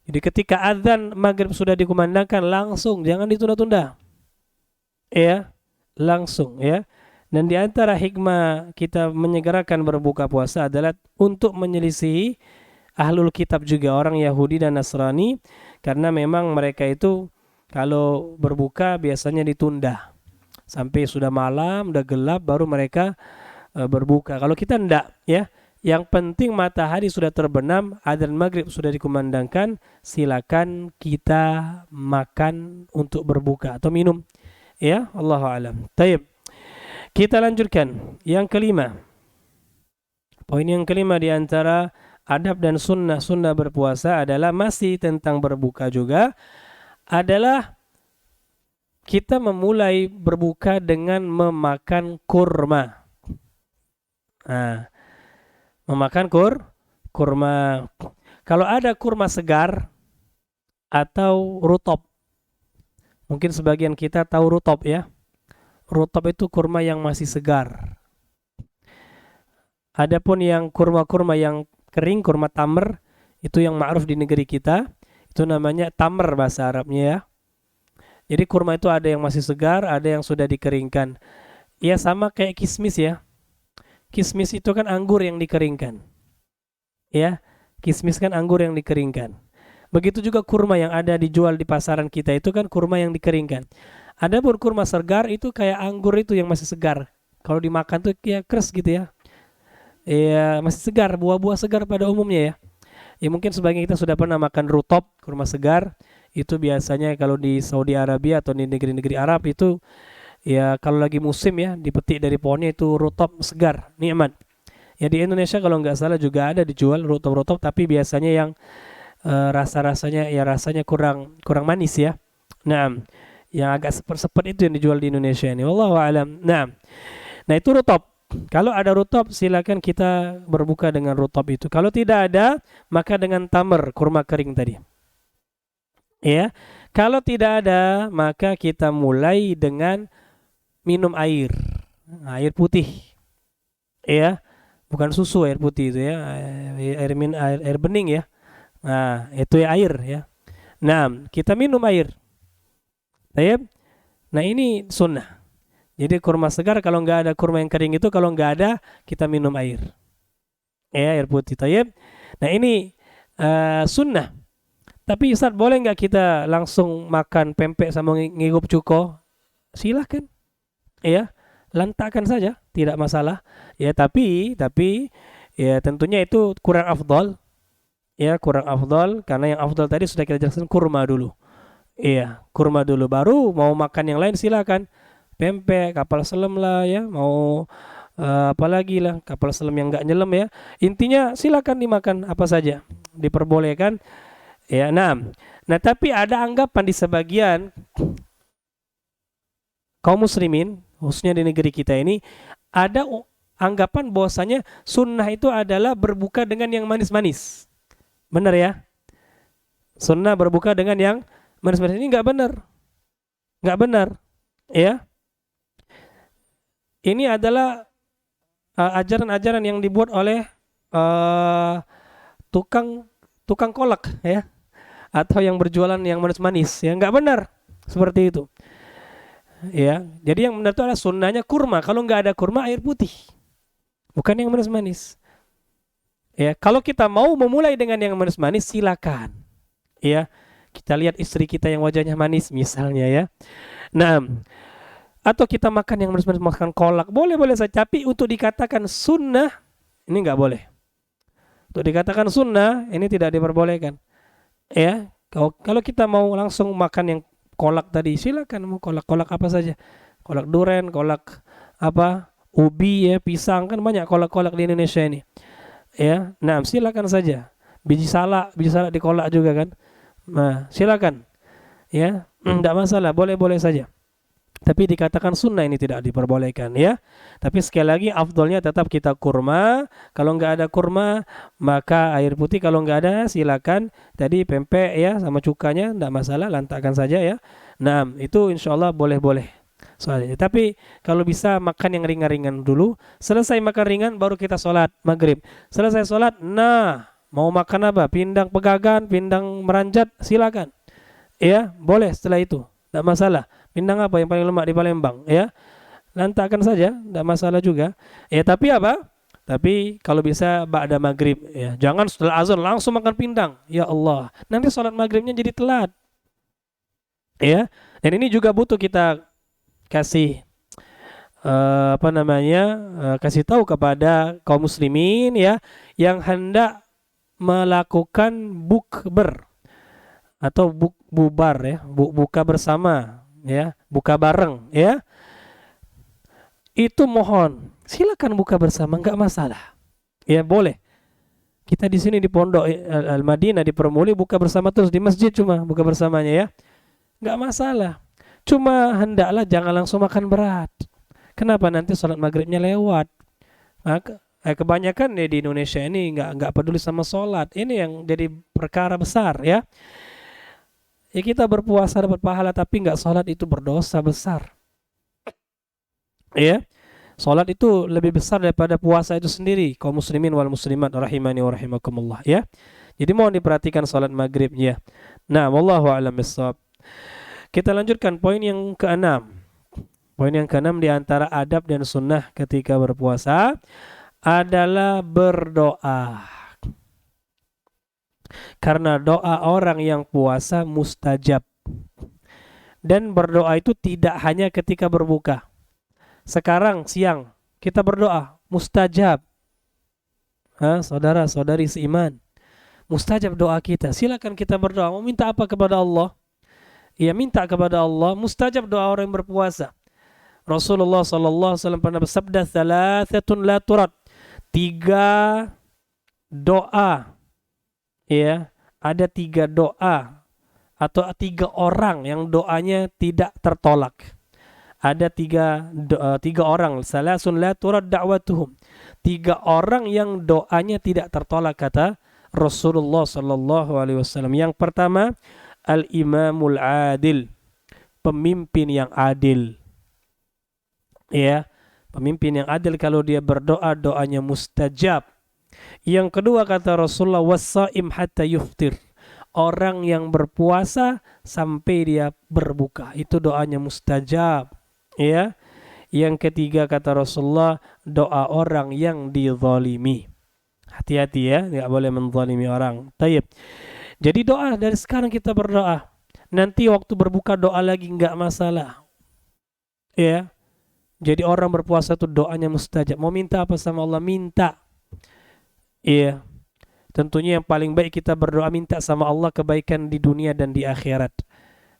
[SPEAKER 1] Jadi ketika azan maghrib sudah dikumandangkan, langsung, jangan ditunda-tunda. Ya, langsung, ya. Dan di antara hikmah kita menyegerakan berbuka puasa adalah untuk menyelisihi ahlul kitab juga, orang Yahudi dan Nasrani, karena memang mereka itu kalau berbuka biasanya ditunda. Sampai sudah malam, udah gelap, baru mereka berbuka. Kalau kita enggak, ya. Yang penting matahari sudah terbenam, adzan maghrib sudah dikumandangkan, silakan kita makan untuk berbuka atau minum. Ya, Allahu a'lam. Taib. Kita lanjutkan. Yang kelima. Poin yang kelima di antara adab dan sunnah berpuasa adalah masih tentang berbuka juga, adalah kita memulai berbuka dengan memakan kurma. Nah, memakan kurma. Kalau ada kurma segar atau rutop, mungkin sebagian kita tahu rutop, ya. Rutop itu kurma yang masih segar. Adapun yang kurma-kurma yang kering, kurma tamr, itu yang ma'ruf di negeri kita, itu namanya tamr bahasa Arabnya, ya. Jadi kurma itu ada yang masih segar, ada yang sudah dikeringkan. Ya, sama kayak kismis, ya. Kismis itu kan anggur yang dikeringkan. Ya, kismis kan anggur yang dikeringkan. Begitu juga kurma yang ada dijual di pasaran kita itu kan kurma yang dikeringkan. Adapun kurma segar itu kayak anggur itu yang masih segar. Kalau dimakan tuh kayak keras gitu, ya. Ya, masih segar, buah-buah segar pada umumnya, ya. Ya, mungkin sebagian kita sudah pernah makan rutop, kurma segar. Itu biasanya kalau di Saudi Arabia atau di negeri-negeri Arab itu, ya, kalau lagi musim, ya, dipetik dari pohonnya itu rutop segar, nikmat. Ya, di Indonesia kalau nggak salah juga ada dijual rutop-rutop, tapi biasanya yang rasa-rasanya, ya, rasanya kurang manis, ya. Nah, Yang agak sepet-sepet itu yang dijual di Indonesia ini. Wallahu a'lam. Nah itu rutop. Kalau ada rutop silakan kita berbuka dengan rutop itu. Kalau tidak ada maka dengan tamar, kurma kering tadi. Ya. Kalau tidak ada maka kita mulai dengan minum air. Air putih. Ya. Bukan susu, air putih itu ya. Air bening ya. Nah, itu ya air ya. Nah, kita minum air. Baik. Nah, ini sunnah. Jadi kurma segar kalau nggak ada kurma yang kering itu kalau nggak ada kita minum air. Ya, air putih. Baik. Nah, ini sunnah. Tapi Ustaz boleh nggak kita langsung makan pempek sama ngigup cuko? Silahkan. Ya, lantakkan saja, tidak masalah. Ya, tapi ya tentunya itu kurang afdal. Ya, kurang afdal karena yang afdal tadi sudah kita jelaskan kurma dulu. Iya, kurma dulu baru mau makan yang lain silakan. Pempek, kapal selam lah ya, mau apalagi lah, kapal selam yang nggak nyelam ya. Intinya silakan dimakan apa saja, diperbolehkan. Ya, nah tapi ada anggapan di sebagian kaum muslimin, khususnya di negeri kita ini, ada anggapan bahwasanya sunnah itu adalah berbuka dengan yang manis-manis. Benar ya? Sunnah berbuka dengan yang manis-manis ini nggak benar. Nggak benar. Ya. Ini adalah ajaran-ajaran yang dibuat oleh tukang kolak ya, atau yang berjualan yang manis-manis ya, nggak benar seperti itu ya. Jadi yang benar itu adalah sunnahnya kurma. Kalau nggak ada kurma air putih, bukan yang manis-manis ya. Kalau kita mau memulai dengan yang manis-manis silakan ya. Kita lihat istri kita yang wajahnya manis misalnya ya. Nah, atau kita makan yang manis-manis, makan kolak, boleh-boleh saja. Tapi untuk dikatakan sunnah, ini nggak boleh. Untuk dikatakan sunnah, ini tidak diperbolehkan. Ya, kalau kita mau langsung makan yang kolak tadi, silakan mau kolak apa saja. Kolak duren, kolak apa, ubi ya, pisang, kan banyak kolak-kolak di Indonesia ini. Ya, nah silakan saja. Biji salak dikolak juga kan. Nah, silakan. Ya, tidak masalah, boleh-boleh saja. Tapi dikatakan sunnah ini tidak diperbolehkan ya. Tapi sekali lagi afdolnya tetap kita kurma. Kalau nggak ada kurma maka air putih. Kalau nggak ada silakan tadi pempek ya sama cukanya, tidak masalah, lantakkan saja ya. Nah itu insya Allah boleh-boleh soalnya. Tapi kalau bisa makan yang ringan-ringan dulu. Selesai makan ringan baru kita sholat maghrib. Selesai sholat, nah mau makan apa? Pindang pegagan, pindang meranjat, silakan. Ya boleh setelah itu, tidak masalah. Pindang apa yang paling lemak di Palembang ya, lantakkan saja, tidak masalah juga ya. Tapi apa, tapi kalau bisa ba'da maghrib ya, jangan setelah azan langsung makan pindang, ya Allah nanti sholat maghribnya jadi telat ya. Dan ini juga butuh kita kasih kasih tahu kepada kaum muslimin ya yang hendak melakukan bukber atau bubar ya, buka bersama ya, buka bareng ya. Itu mohon silakan buka bersama, nggak masalah. Ya boleh. Kita di sini di Pondok Al-Madinah di Permuli buka bersama terus di masjid, cuma buka bersamanya ya. Nggak masalah. Cuma hendaklah jangan langsung makan berat. Kenapa? Nanti sholat maghribnya lewat. Maka kebanyakan ya di Indonesia ini nggak peduli sama sholat. Ini yang jadi perkara besar ya. Ya kita berpuasa dapat pahala tapi nggak sholat itu berdosa besar. Ya, sholat itu lebih besar daripada puasa itu sendiri. Kaum muslimin wal muslimat rahimani wa rahimakumullah ya. Jadi mohon diperhatikan sholat maghribnya. Nah, wallahu a'lam bishawab. Kita lanjutkan poin yang keenam. Poin yang keenam di antara adab dan sunnah ketika berpuasa adalah berdoa. Karena doa orang yang puasa mustajab. Dan berdoa itu tidak hanya ketika berbuka. Sekarang siang kita berdoa mustajab. Saudara-saudari seiman, mustajab doa kita. Silakan kita berdoa. Mau minta apa kepada Allah? Ya minta kepada Allah. Mustajab doa orang yang berpuasa. Rasulullah sallallahu alaihi wasallam pernah bersabda, "Thalathatun la turad." 3 doa. Ya, ada 3 doa. atau 3 orang yang doanya tidak tertolak. Ada tiga orang, salasun la turad da'watuhum. 3 orang yang doanya tidak tertolak kata Rasulullah sallallahu alaihi wasallam. Yang pertama, al-imamul adil, pemimpin yang adil. Ya, pemimpin yang adil kalau dia berdoa doanya mustajab. Yang kedua kata Rasulullah, was-saim hatta yuftir. Orang yang berpuasa sampai dia berbuka, itu doanya mustajab. Ya. Yang ketiga kata Rasulullah, doa orang yang dizalimi. Hati-hati ya, tidak boleh menzalimi orang. Tayyib. Jadi doa dari sekarang kita berdoa. Nanti waktu berbuka doa lagi enggak masalah. Ya. Jadi orang berpuasa itu doanya mustajab. Mau minta apa sama Allah, minta. Iya. Tentunya yang paling baik kita berdoa minta sama Allah kebaikan di dunia dan di akhirat.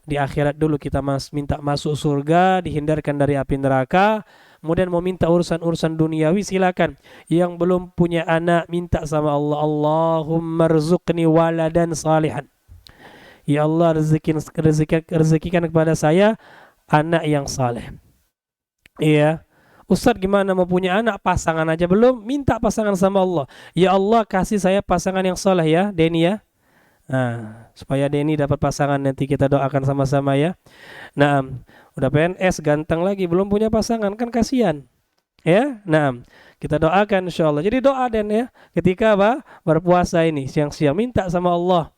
[SPEAKER 1] Di akhirat dulu kita minta masuk surga, dihindarkan dari api neraka. Kemudian mau minta urusan-urusan duniawi silakan. Yang belum punya anak minta sama Allah, Allahumma rzuqni waladan salihan. Ya Allah rezekikan kepada saya anak yang saleh. Iya. Ustaz gimana mau punya anak, pasangan aja belum, minta pasangan sama Allah. Ya Allah kasih saya pasangan yang soleh ya, Denny ya. Nah, supaya Denny dapat pasangan nanti kita doakan sama-sama ya. Nah, udah PNS ganteng lagi belum punya pasangan kan kasihan. Ya, nah kita doakan insyaallah. Jadi doa Den ya, ketika apa? Berpuasa ini siang-siang minta sama Allah.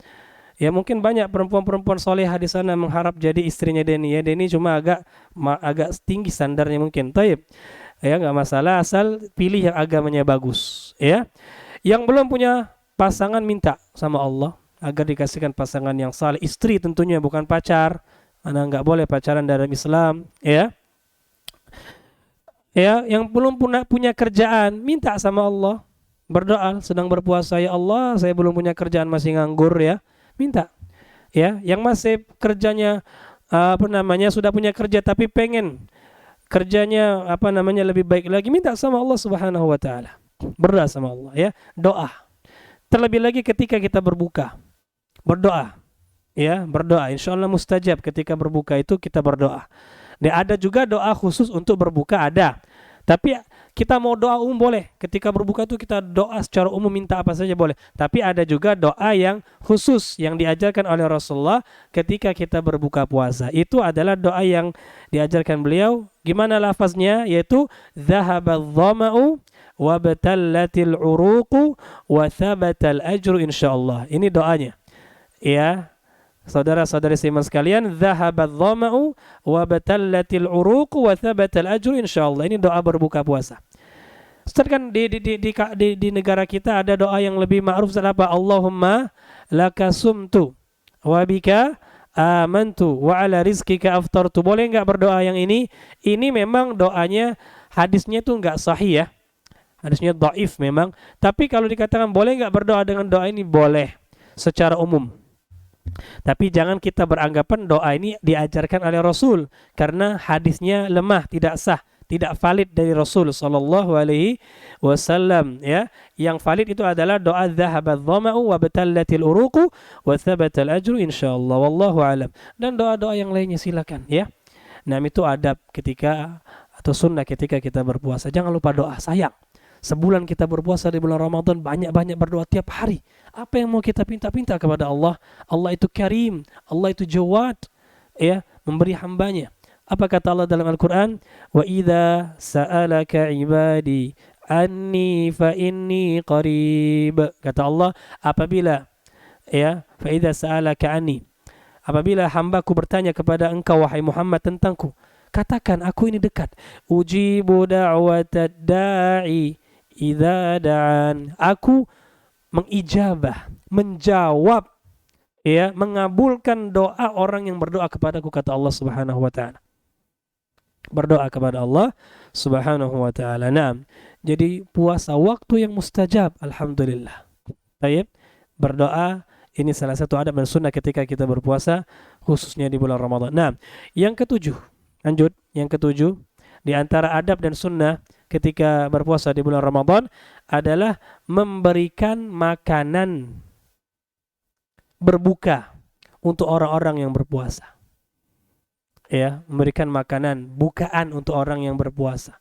[SPEAKER 1] Ya mungkin banyak perempuan-perempuan solehah di sana mengharap jadi istrinya Denny ya. Denny cuma agak tinggi standarnya mungkin. Taib. Ya nggak masalah asal pilih yang agamanya bagus ya. Yang belum punya pasangan minta sama Allah agar dikasihkan pasangan yang saleh, istri tentunya bukan pacar, karena nggak boleh pacaran dalam Islam ya. Ya yang belum punya kerjaan minta sama Allah, berdoa sedang berpuasa, ya Allah saya belum punya kerjaan masih nganggur ya, minta ya. Yang masih kerjanya sudah punya kerja tapi pengen kerjanya lebih baik lagi, minta sama Allah Subhanahu wa taala. Berdoa sama Allah ya, doa. Terlebih lagi ketika kita berbuka. Berdoa. Ya, berdoa. Insyaallah mustajab ketika berbuka itu kita berdoa. Dan ada juga doa khusus untuk berbuka ada. Tapi kita mau doa umum boleh. Ketika berbuka itu kita doa secara umum minta apa saja boleh. Tapi ada juga doa yang khusus yang diajarkan oleh Rasulullah ketika kita berbuka puasa. Itu adalah doa yang diajarkan beliau. Gimana lafaznya? Yaitu dhahabadh dhama'u wa batallatil uruqu wa thabatal ajru insyaallah. Ini doanya. Ya. Saudara-saudari seiman sekalian, dhahabadh dhama'u wa batallatil uruqu wa thabatal ajru insyaallah. Ini doa berbuka puasa. Ustaz kan di negara kita ada doa yang lebih ma'ruf apa? Allahumma laka sumtu wa bika amantu wa ala rizqika aftartu. Boleh enggak berdoa yang ini? Ini memang doanya hadisnya itu enggak sahih ya. Hadisnya dhaif memang. Tapi kalau dikatakan boleh enggak berdoa dengan doa ini? Boleh secara umum. Tapi jangan kita beranggapan doa ini diajarkan oleh Rasul karena hadisnya lemah, tidak sah, tidak valid dari Rasul sallallahu alaihi wasallam ya. Yang valid itu adalah doa dhahabadh dhama'u wa batallatil uruqu wa thabatal ajru insyaallah wallahu alam. Dan doa-doa yang lainnya silakan ya. Nah, itu adab ketika atau sunnah ketika kita berpuasa. Jangan lupa doa, sayang. Sebulan kita berpuasa di bulan Ramadan, banyak-banyak berdoa tiap hari. Apa yang mau kita pinta-pinta kepada Allah? Allah itu Karim, Allah itu Jawad, ya, memberi hambanya. Apa kata Allah dalam Al-Quran? Wa idza sa'alaka ibadi anni fa inni qarib. Kata Allah, apabila ya, fa idza sa'alaka anni, apabila hambaku bertanya kepada engkau wahai Muhammad tentangku, katakan aku ini dekat. Ujibu da'watad da'i idza da'an. Aku mengijabah, menjawab, ya, mengabulkan doa orang yang berdoa kepadaku, kata Allah Subhanahu wa taala. Berdoa kepada Allah Subhanahu wa taala. Naam. Jadi puasa waktu yang mustajab, alhamdulillah. Baik, berdoa ini salah satu adab dan sunnah ketika kita berpuasa khususnya di bulan Ramadan. Nah, yang ketujuh, lanjut, yang ketujuh di antara adab dan sunnah ketika berpuasa di bulan Ramadan adalah memberikan makanan berbuka untuk orang-orang yang berpuasa. Ya, memberikan makanan, bukaan untuk orang yang berpuasa.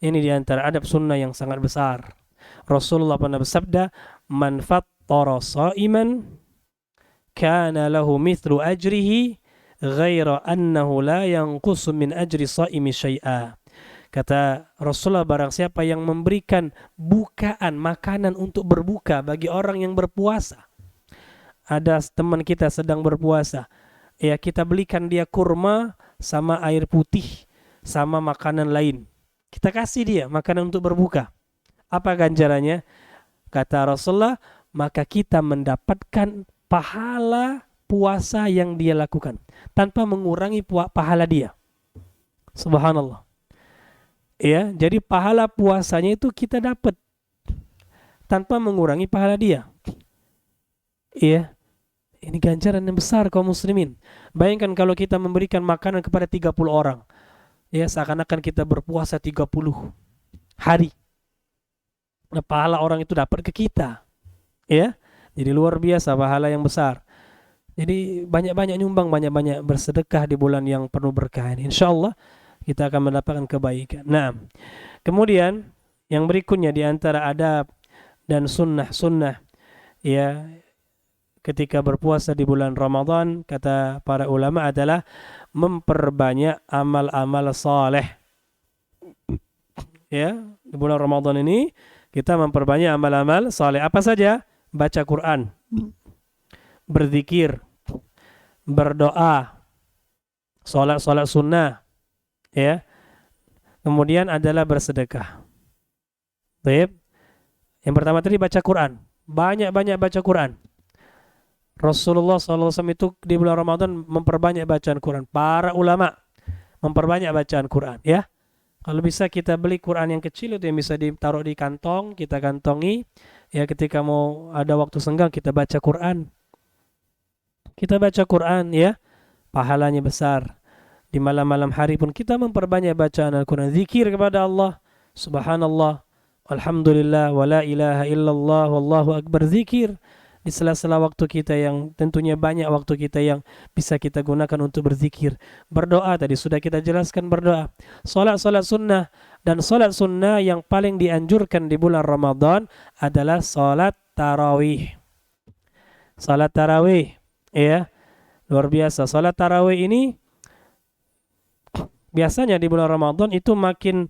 [SPEAKER 1] Ini di antara adab sunnah yang sangat besar. Rasulullah pernah bersabda, "Man fattara sha'iman kana lahu mithlu ajrihi ghaira annahu la yanqusu min ajri sha'imi syai'a." Kata Rasulullah, barang siapa yang memberikan bukaan, makanan untuk berbuka bagi orang yang berpuasa. Ada teman kita sedang berpuasa, ya kita belikan dia kurma sama air putih sama makanan lain. Kita kasih dia makanan untuk berbuka. Apa ganjarannya? Kata Rasulullah, maka kita mendapatkan pahala puasa yang dia lakukan tanpa mengurangi pahala dia. Subhanallah. Ya, jadi pahala puasanya itu kita dapat tanpa mengurangi pahala dia. Ya. Ini ganjaran yang besar kaum muslimin. Bayangkan kalau kita memberikan makanan kepada 30 orang. Ya, seakan-akan kita berpuasa 30 hari. Nah, pahala orang itu dapat ke kita. Ya. Jadi luar biasa pahala yang besar. Jadi banyak-banyak nyumbang, banyak-banyak bersedekah di bulan yang penuh berkah ini. Insyaallah kita akan mendapatkan kebaikan. Nah, kemudian yang berikutnya di antara adab dan sunnah-sunnah ya ketika berpuasa di bulan Ramadan, kata para ulama adalah memperbanyak amal-amal saleh. Ya, di bulan Ramadan ini kita memperbanyak amal-amal saleh. Apa saja? Baca Quran, berzikir, berdoa, salat sunnah, ya. Kemudian adalah bersedekah. Baik. Yang pertama tadi baca Quran. Banyak-banyak baca Quran. Rasulullah SAW itu di bulan Ramadan memperbanyak bacaan Quran. Para ulama memperbanyak bacaan Quran, ya. Kalau bisa kita beli Quran yang kecil itu yang bisa ditaruh di kantong, kita kantongi. Ya, ketika mau ada waktu senggang kita baca Quran. Kita baca Quran, ya. Pahalanya besar. Di malam-malam hari pun kita memperbanyak bacaan Al-Quran. Zikir kepada Allah. Subhanallah. Alhamdulillah. Wa la ilaha illallah. Wallahu akbar. Zikir. Di sela-sela waktu kita yang tentunya banyak waktu kita yang bisa kita gunakan untuk berzikir. Berdoa tadi sudah kita jelaskan berdoa. Salat sunnah, dan salat sunnah yang paling dianjurkan di bulan Ramadan adalah salat tarawih. Salat tarawih, ya. Luar biasa. Salat tarawih ini biasanya di bulan Ramadan itu makin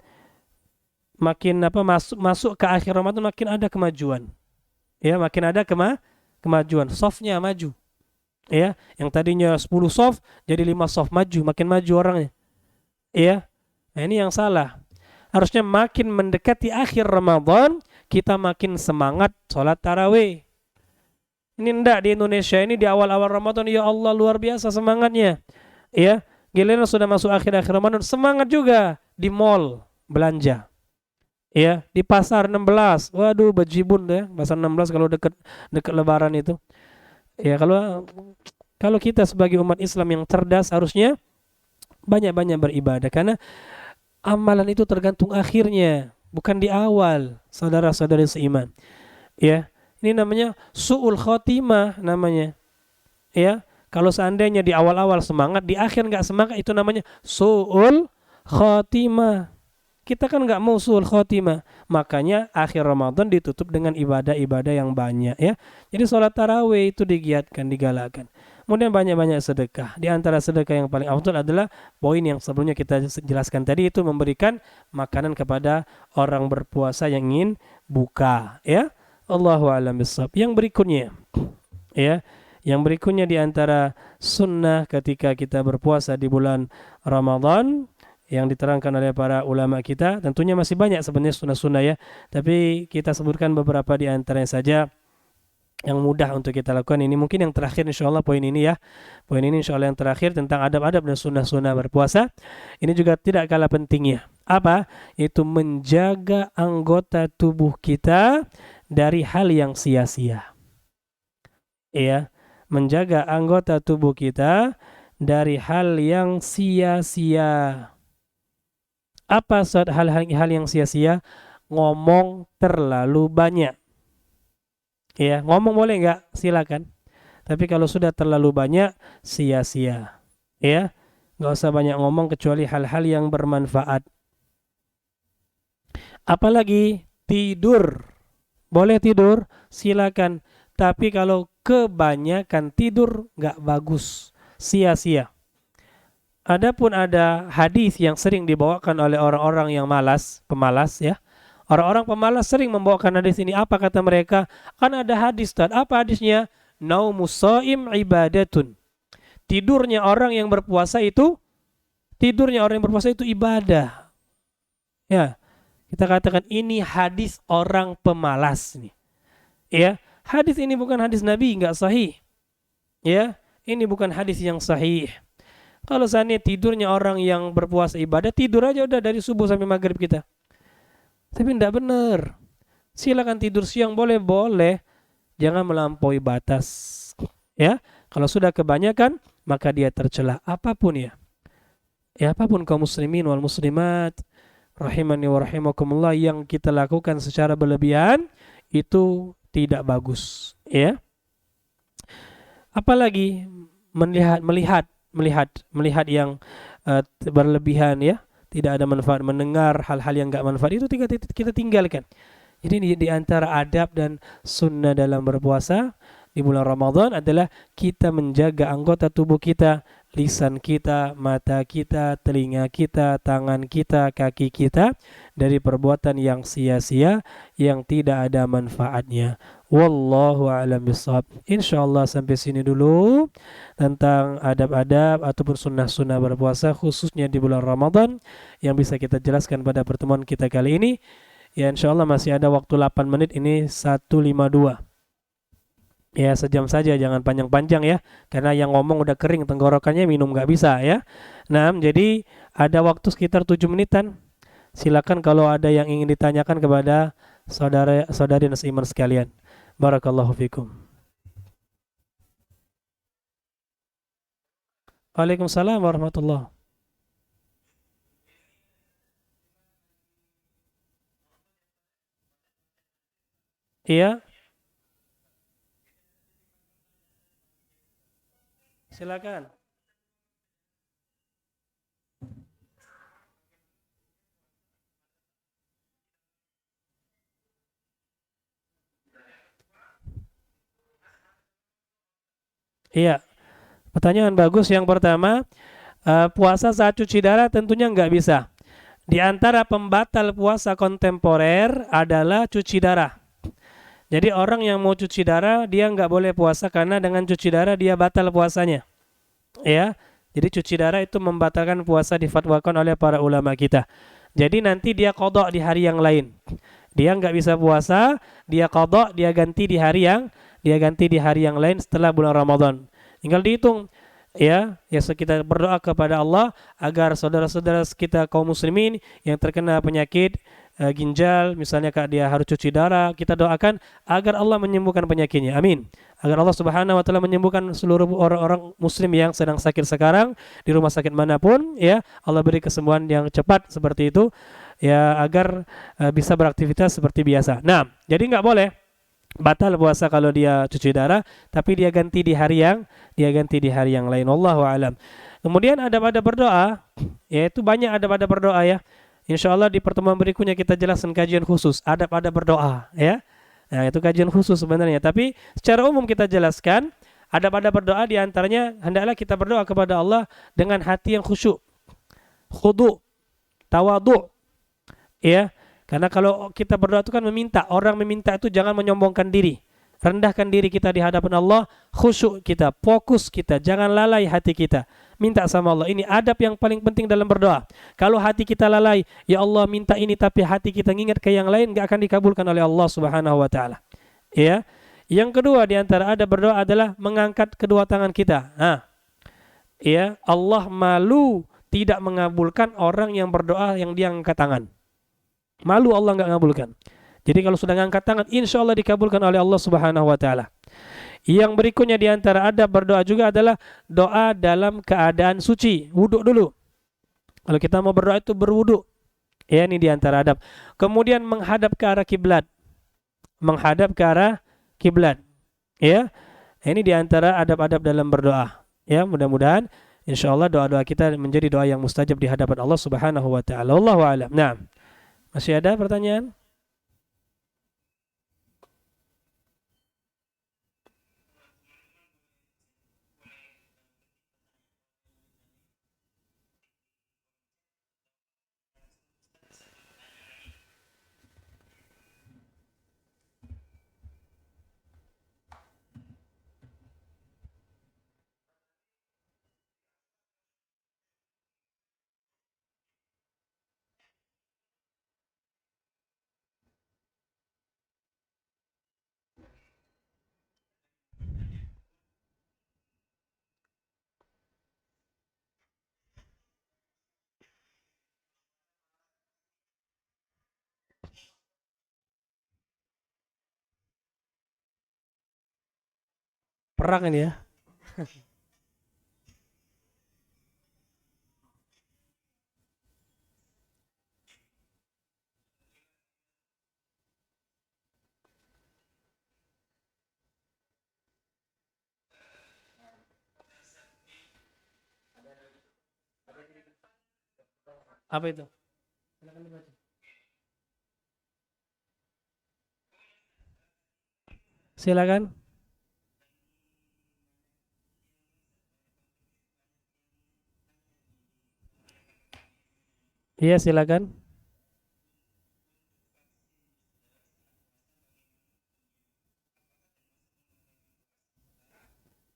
[SPEAKER 1] masuk ke akhir Ramadan makin ada kemajuan. Ya, makin ada kemajuan, softnya maju. Ya, yang tadinya 10 soft jadi 5 soft, makin maju orangnya. Ya. Nah, ini yang salah. Harusnya makin mendekati akhir Ramadan kita makin semangat sholat tarawih. Ini enggak, di Indonesia ini di awal-awal Ramadan ya Allah luar biasa semangatnya. Ya, giliran sudah masuk akhir Ramadan semangat juga di mall belanja. Ya, di pasar 16. Waduh, bejibun ya. Pasar 16 kalau dekat lebaran itu. Ya, kalau kita sebagai umat Islam yang cerdas harusnya banyak-banyak beribadah karena amalan itu tergantung akhirnya, bukan di awal, saudara-saudari seiman. Ya, ini namanya su'ul khotimah namanya. Ya, kalau seandainya di awal-awal semangat, di akhir enggak semangat, itu namanya su'ul khotimah. Kita kan nggak mau suul khotimah, makanya akhir Ramadan ditutup dengan ibadah-ibadah yang banyak, ya. Jadi sholat tarawih itu digiatkan, digalakkan. Kemudian banyak-banyak sedekah. Di antara sedekah yang paling afdal adalah poin yang sebelumnya kita jelaskan tadi, itu memberikan makanan kepada orang berpuasa yang ingin buka, ya. Allahu a'lam bishawab. Yang berikutnya, ya. Yang berikutnya di antara sunnah ketika kita berpuasa di bulan Ramadan yang diterangkan oleh para ulama kita, tentunya masih banyak sebenarnya sunnah-sunnah ya, tapi kita sebutkan beberapa di antaranya saja yang mudah untuk kita lakukan. Ini mungkin yang terakhir insyaallah poin ini ya. Poin ini insyaallah yang terakhir tentang adab-adab dan sunnah-sunnah berpuasa. Ini juga tidak kalah pentingnya. Apa? Itu menjaga anggota tubuh kita dari hal yang sia-sia. Iya, menjaga anggota tubuh kita dari hal yang sia-sia. Apa hal yang sia-sia? Ngomong terlalu banyak. Ya, ngomong boleh nggak? Silakan. Tapi kalau sudah terlalu banyak, sia-sia. Ya, nggak usah banyak ngomong kecuali hal-hal yang bermanfaat. Apalagi tidur. Boleh tidur, silakan. Tapi kalau kebanyakan tidur nggak bagus, sia-sia. Adapun ada hadis yang sering dibawakan oleh orang-orang yang malas, pemalas ya. Orang-orang pemalas sering membawakan hadis ini. Apa kata mereka? Kan ada hadis, Ustaz. Apa hadisnya? Naumus shaim ibadatun. Tidurnya orang yang berpuasa itu ibadah. Ya, kita katakan ini hadis orang pemalas nih. Ya, hadis ini bukan hadis Nabi, enggak sahih. Ya, ini bukan hadis yang sahih. Kalau seandainya tidurnya orang yang berpuasa ibadah, tidur aja udah dari subuh sampai maghrib kita. Tapi tidak benar. Silakan tidur siang boleh, jangan melampaui batas. Ya, kalau sudah kebanyakan maka dia tercela apapun ya. Ya apapun kaum muslimin wal muslimat rahimani wa rahimakumullah yang kita lakukan secara berlebihan itu tidak bagus, ya. Apalagi melihat yang berlebihan ya, tidak ada manfaat, mendengar hal-hal yang enggak manfaat itu kita tinggalkan. Jadi di antara adab dan sunnah dalam berpuasa di bulan Ramadan adalah kita menjaga anggota tubuh kita, lisan kita, mata kita, telinga kita, tangan kita, kaki kita dari perbuatan yang sia-sia yang tidak ada manfaatnya. Wallahu a'lam bishawab. Insyaallah sampai sini dulu tentang adab-adab ataupun sunnah-sunnah berpuasa khususnya di bulan Ramadan yang bisa kita jelaskan pada pertemuan kita kali ini. Ya insyaallah masih ada waktu 8 menit, ini 1:52. Ya sejam saja, jangan panjang-panjang ya, karena yang ngomong udah kering tenggorokannya, minum nggak bisa ya. Nah, jadi ada waktu sekitar 7 menitan. Silakan kalau ada yang ingin ditanyakan kepada saudara-saudari dan seiman sekalian. Barakallahu fikum. Waalaikumsalam warahmatullahi. Iya, silakan. Iya, pertanyaan bagus. Yang pertama, puasa saat cuci darah tentunya nggak bisa. Di antara pembatal puasa kontemporer adalah cuci darah. Jadi orang yang mau cuci darah dia nggak boleh puasa karena dengan cuci darah dia batal puasanya. Ya, jadi cuci darah itu membatalkan puasa difatwakan oleh para ulama kita. Jadi nanti dia qadha di hari yang lain. Dia nggak bisa puasa, dia qadha, dia ganti di hari yang lain setelah bulan Ramadan. Tinggal dihitung ya, kita berdoa kepada Allah agar saudara-saudara kita kaum muslimin yang terkena penyakit ginjal misalnya Kak, dia harus cuci darah, kita doakan agar Allah menyembuhkan penyakitnya. Amin. Agar Allah Subhanahu wa taala menyembuhkan seluruh orang-orang muslim yang sedang sakit sekarang di rumah sakit manapun ya. Allah beri kesembuhan yang cepat seperti itu ya, agar bisa beraktivitas seperti biasa. Nah, jadi nggak boleh batal puasa kalau dia cuci darah, tapi dia ganti di hari yang lain. Wallahu alam. Kemudian adab-adab berdoa, yaitu banyak adab-adab berdoa ya. Insyaallah di pertemuan berikutnya kita jelaskan kajian khusus adab-adab berdoa ya. Nah, itu kajian khusus sebenarnya, tapi secara umum kita jelaskan adab-adab berdoa di antaranya hendaklah kita berdoa kepada Allah dengan hati yang khusyuk, khudu, tawadhu ya. Karena kalau kita berdoa itu kan meminta, orang meminta itu jangan menyombongkan diri. Rendahkan diri kita di hadapan Allah, khusyuk kita, fokus kita, jangan lalai hati kita. Minta sama Allah. Ini adab yang paling penting dalam berdoa. Kalau hati kita lalai, ya Allah minta ini tapi hati kita ngingat ke yang lain, enggak akan dikabulkan oleh Allah Subhanahu wa taala. Ya. Yang kedua di antara adab berdoa adalah mengangkat kedua tangan kita. Nah, ya, Allah malu tidak mengabulkan orang yang berdoa yang dia angkat tangan. Malu Allah enggak ngabulkan. Jadi kalau sudah ngangkat tangan, insya Allah dikabulkan oleh Allah Subhanahu wa taala. Yang berikutnya di antara adab berdoa juga adalah doa dalam keadaan suci, wudhu dulu. Kalau kita mau berdoa itu berwudhu. Ya, ini di antara adab. Kemudian menghadap ke arah kiblat. Menghadap ke arah kiblat. Ya. Ini diantara adab-adab dalam berdoa. Ya, mudah-mudahan insya Allah doa-doa kita menjadi doa yang mustajab di hadapan Allah Subhanahu wa taala. Wallahu a'lam. Nah, masih ada pertanyaan? Perang ini ya. Apa itu? Silakan dibaca. Silakan. Iya, silakan.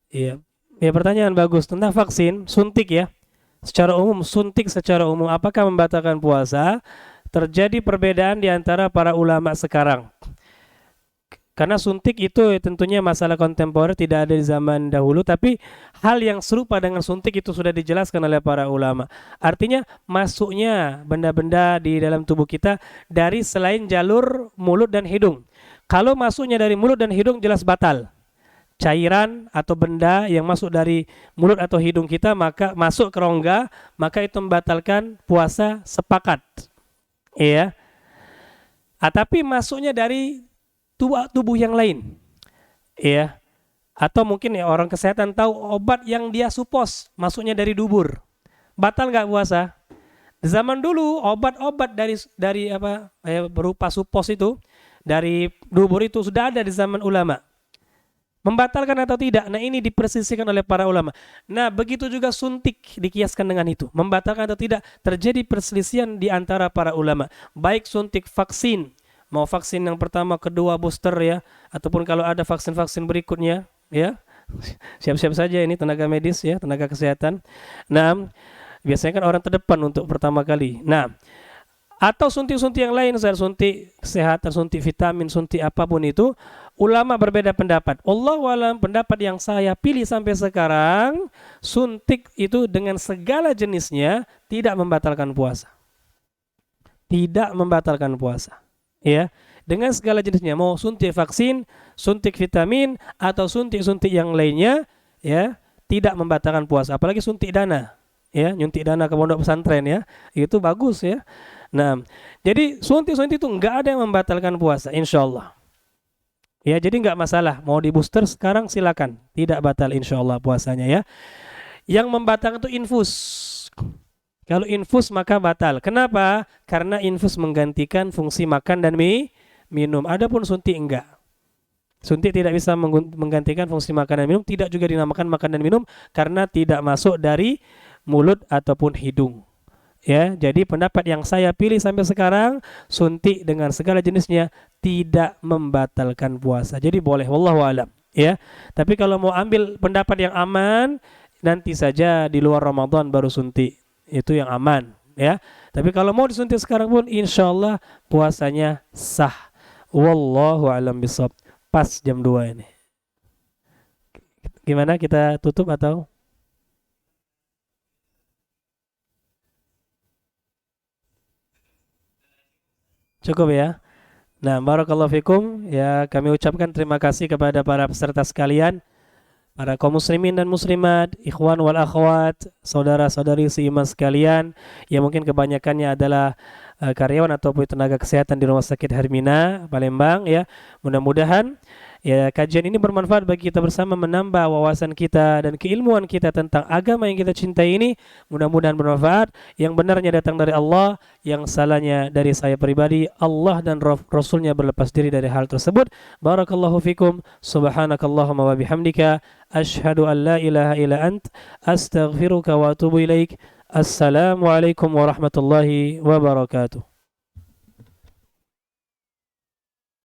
[SPEAKER 1] Iya. Ya, pertanyaan bagus tentang vaksin, suntik ya. Secara umum, suntik secara umum apakah membatalkan puasa? Terjadi perbedaan di antara para ulama sekarang. Karena suntik itu tentunya masalah kontemporer, tidak ada di zaman dahulu, tapi hal yang serupa dengan suntik itu sudah dijelaskan oleh para ulama. Artinya masuknya benda-benda di dalam tubuh kita dari selain jalur mulut dan hidung. Kalau masuknya dari mulut dan hidung jelas batal. Cairan atau benda yang masuk dari mulut atau hidung kita maka masuk ke rongga, maka itu membatalkan puasa, sepakat. Iya. Tapi masuknya dari tubuh yang lain, ya, atau mungkin ya orang kesehatan tahu obat yang dia supos masuknya dari dubur, batal nggak puasa? Zaman dulu obat-obat dari apa berupa supos itu dari dubur itu sudah ada di zaman ulama. Membatalkan atau tidak? Nah, ini dipersisikan oleh para ulama. Nah, begitu juga suntik dikiaskan dengan itu. Membatalkan atau tidak? Terjadi perselisihan di antara para ulama. Baik suntik vaksin, mau vaksin yang pertama, kedua, booster ya, ataupun kalau ada vaksin-vaksin berikutnya, ya. Siap-siap saja ini tenaga medis ya, tenaga kesehatan. Nah, biasanya kan orang terdepan untuk pertama kali. Nah, atau suntik-suntik yang lain, saya suntik kesehatan, suntik vitamin, suntik apapun itu, ulama berbeda pendapat. Allahu a'lam, pendapat yang saya pilih sampai sekarang, suntik itu dengan segala jenisnya tidak membatalkan puasa. Tidak membatalkan puasa. Ya, dengan segala jenisnya, mau suntik vaksin, suntik vitamin atau suntik-suntik yang lainnya, ya, tidak membatalkan puasa. Apalagi suntik dana, ya, nyuntik dana ke pondok pesantren ya, itu bagus ya. Nah, jadi suntik-suntik itu enggak ada yang membatalkan puasa, insya Allah. Ya, jadi enggak masalah. Mau di booster sekarang silakan, tidak batal insya Allah puasanya ya. Yang membatalkan itu infus. Kalau infus maka batal. Kenapa? Karena infus menggantikan fungsi makan dan minum. Adapun suntik enggak. Suntik tidak bisa menggantikan fungsi makan dan minum, tidak juga dinamakan makan dan minum karena tidak masuk dari mulut ataupun hidung. Ya, jadi pendapat yang saya pilih sampai sekarang, suntik dengan segala jenisnya tidak membatalkan puasa. Jadi boleh, wallahu alam, ya. Tapi kalau mau ambil pendapat yang aman, nanti saja di luar Ramadan baru suntik. Itu yang aman, ya. Tapi kalau mau disuntik sekarang pun insya Allah puasanya sah. Wallahu alam bisawab. Pas jam 2 ini. Gimana, kita tutup atau? Cukup ya. Nah, barakallahu fikum. Ya, kami ucapkan terima kasih kepada para peserta sekalian, para kaum muslimin dan muslimat, ikhwan wal akhwat, saudara-saudari seiman sekalian, yang mungkin kebanyakannya adalah karyawan ataupun tenaga kesehatan di Rumah Sakit Hermina Palembang ya. Mudah-mudahan Ya, kajian ini bermanfaat bagi kita bersama, menambah wawasan kita dan keilmuan kita tentang agama yang kita cintai ini. Mudah-mudahan bermanfaat. Yang benarnya datang dari Allah, yang salahnya dari saya pribadi. Allah dan Rasulnya berlepas diri dari hal tersebut. Barakallahu fikum. Subhanakallahumma wa bihamdika. Ashhadu an la ilaha illa ant. Astaghfiruka wa atubu ilaik. Assalamualaikum warahmatullahi wabarakatuh.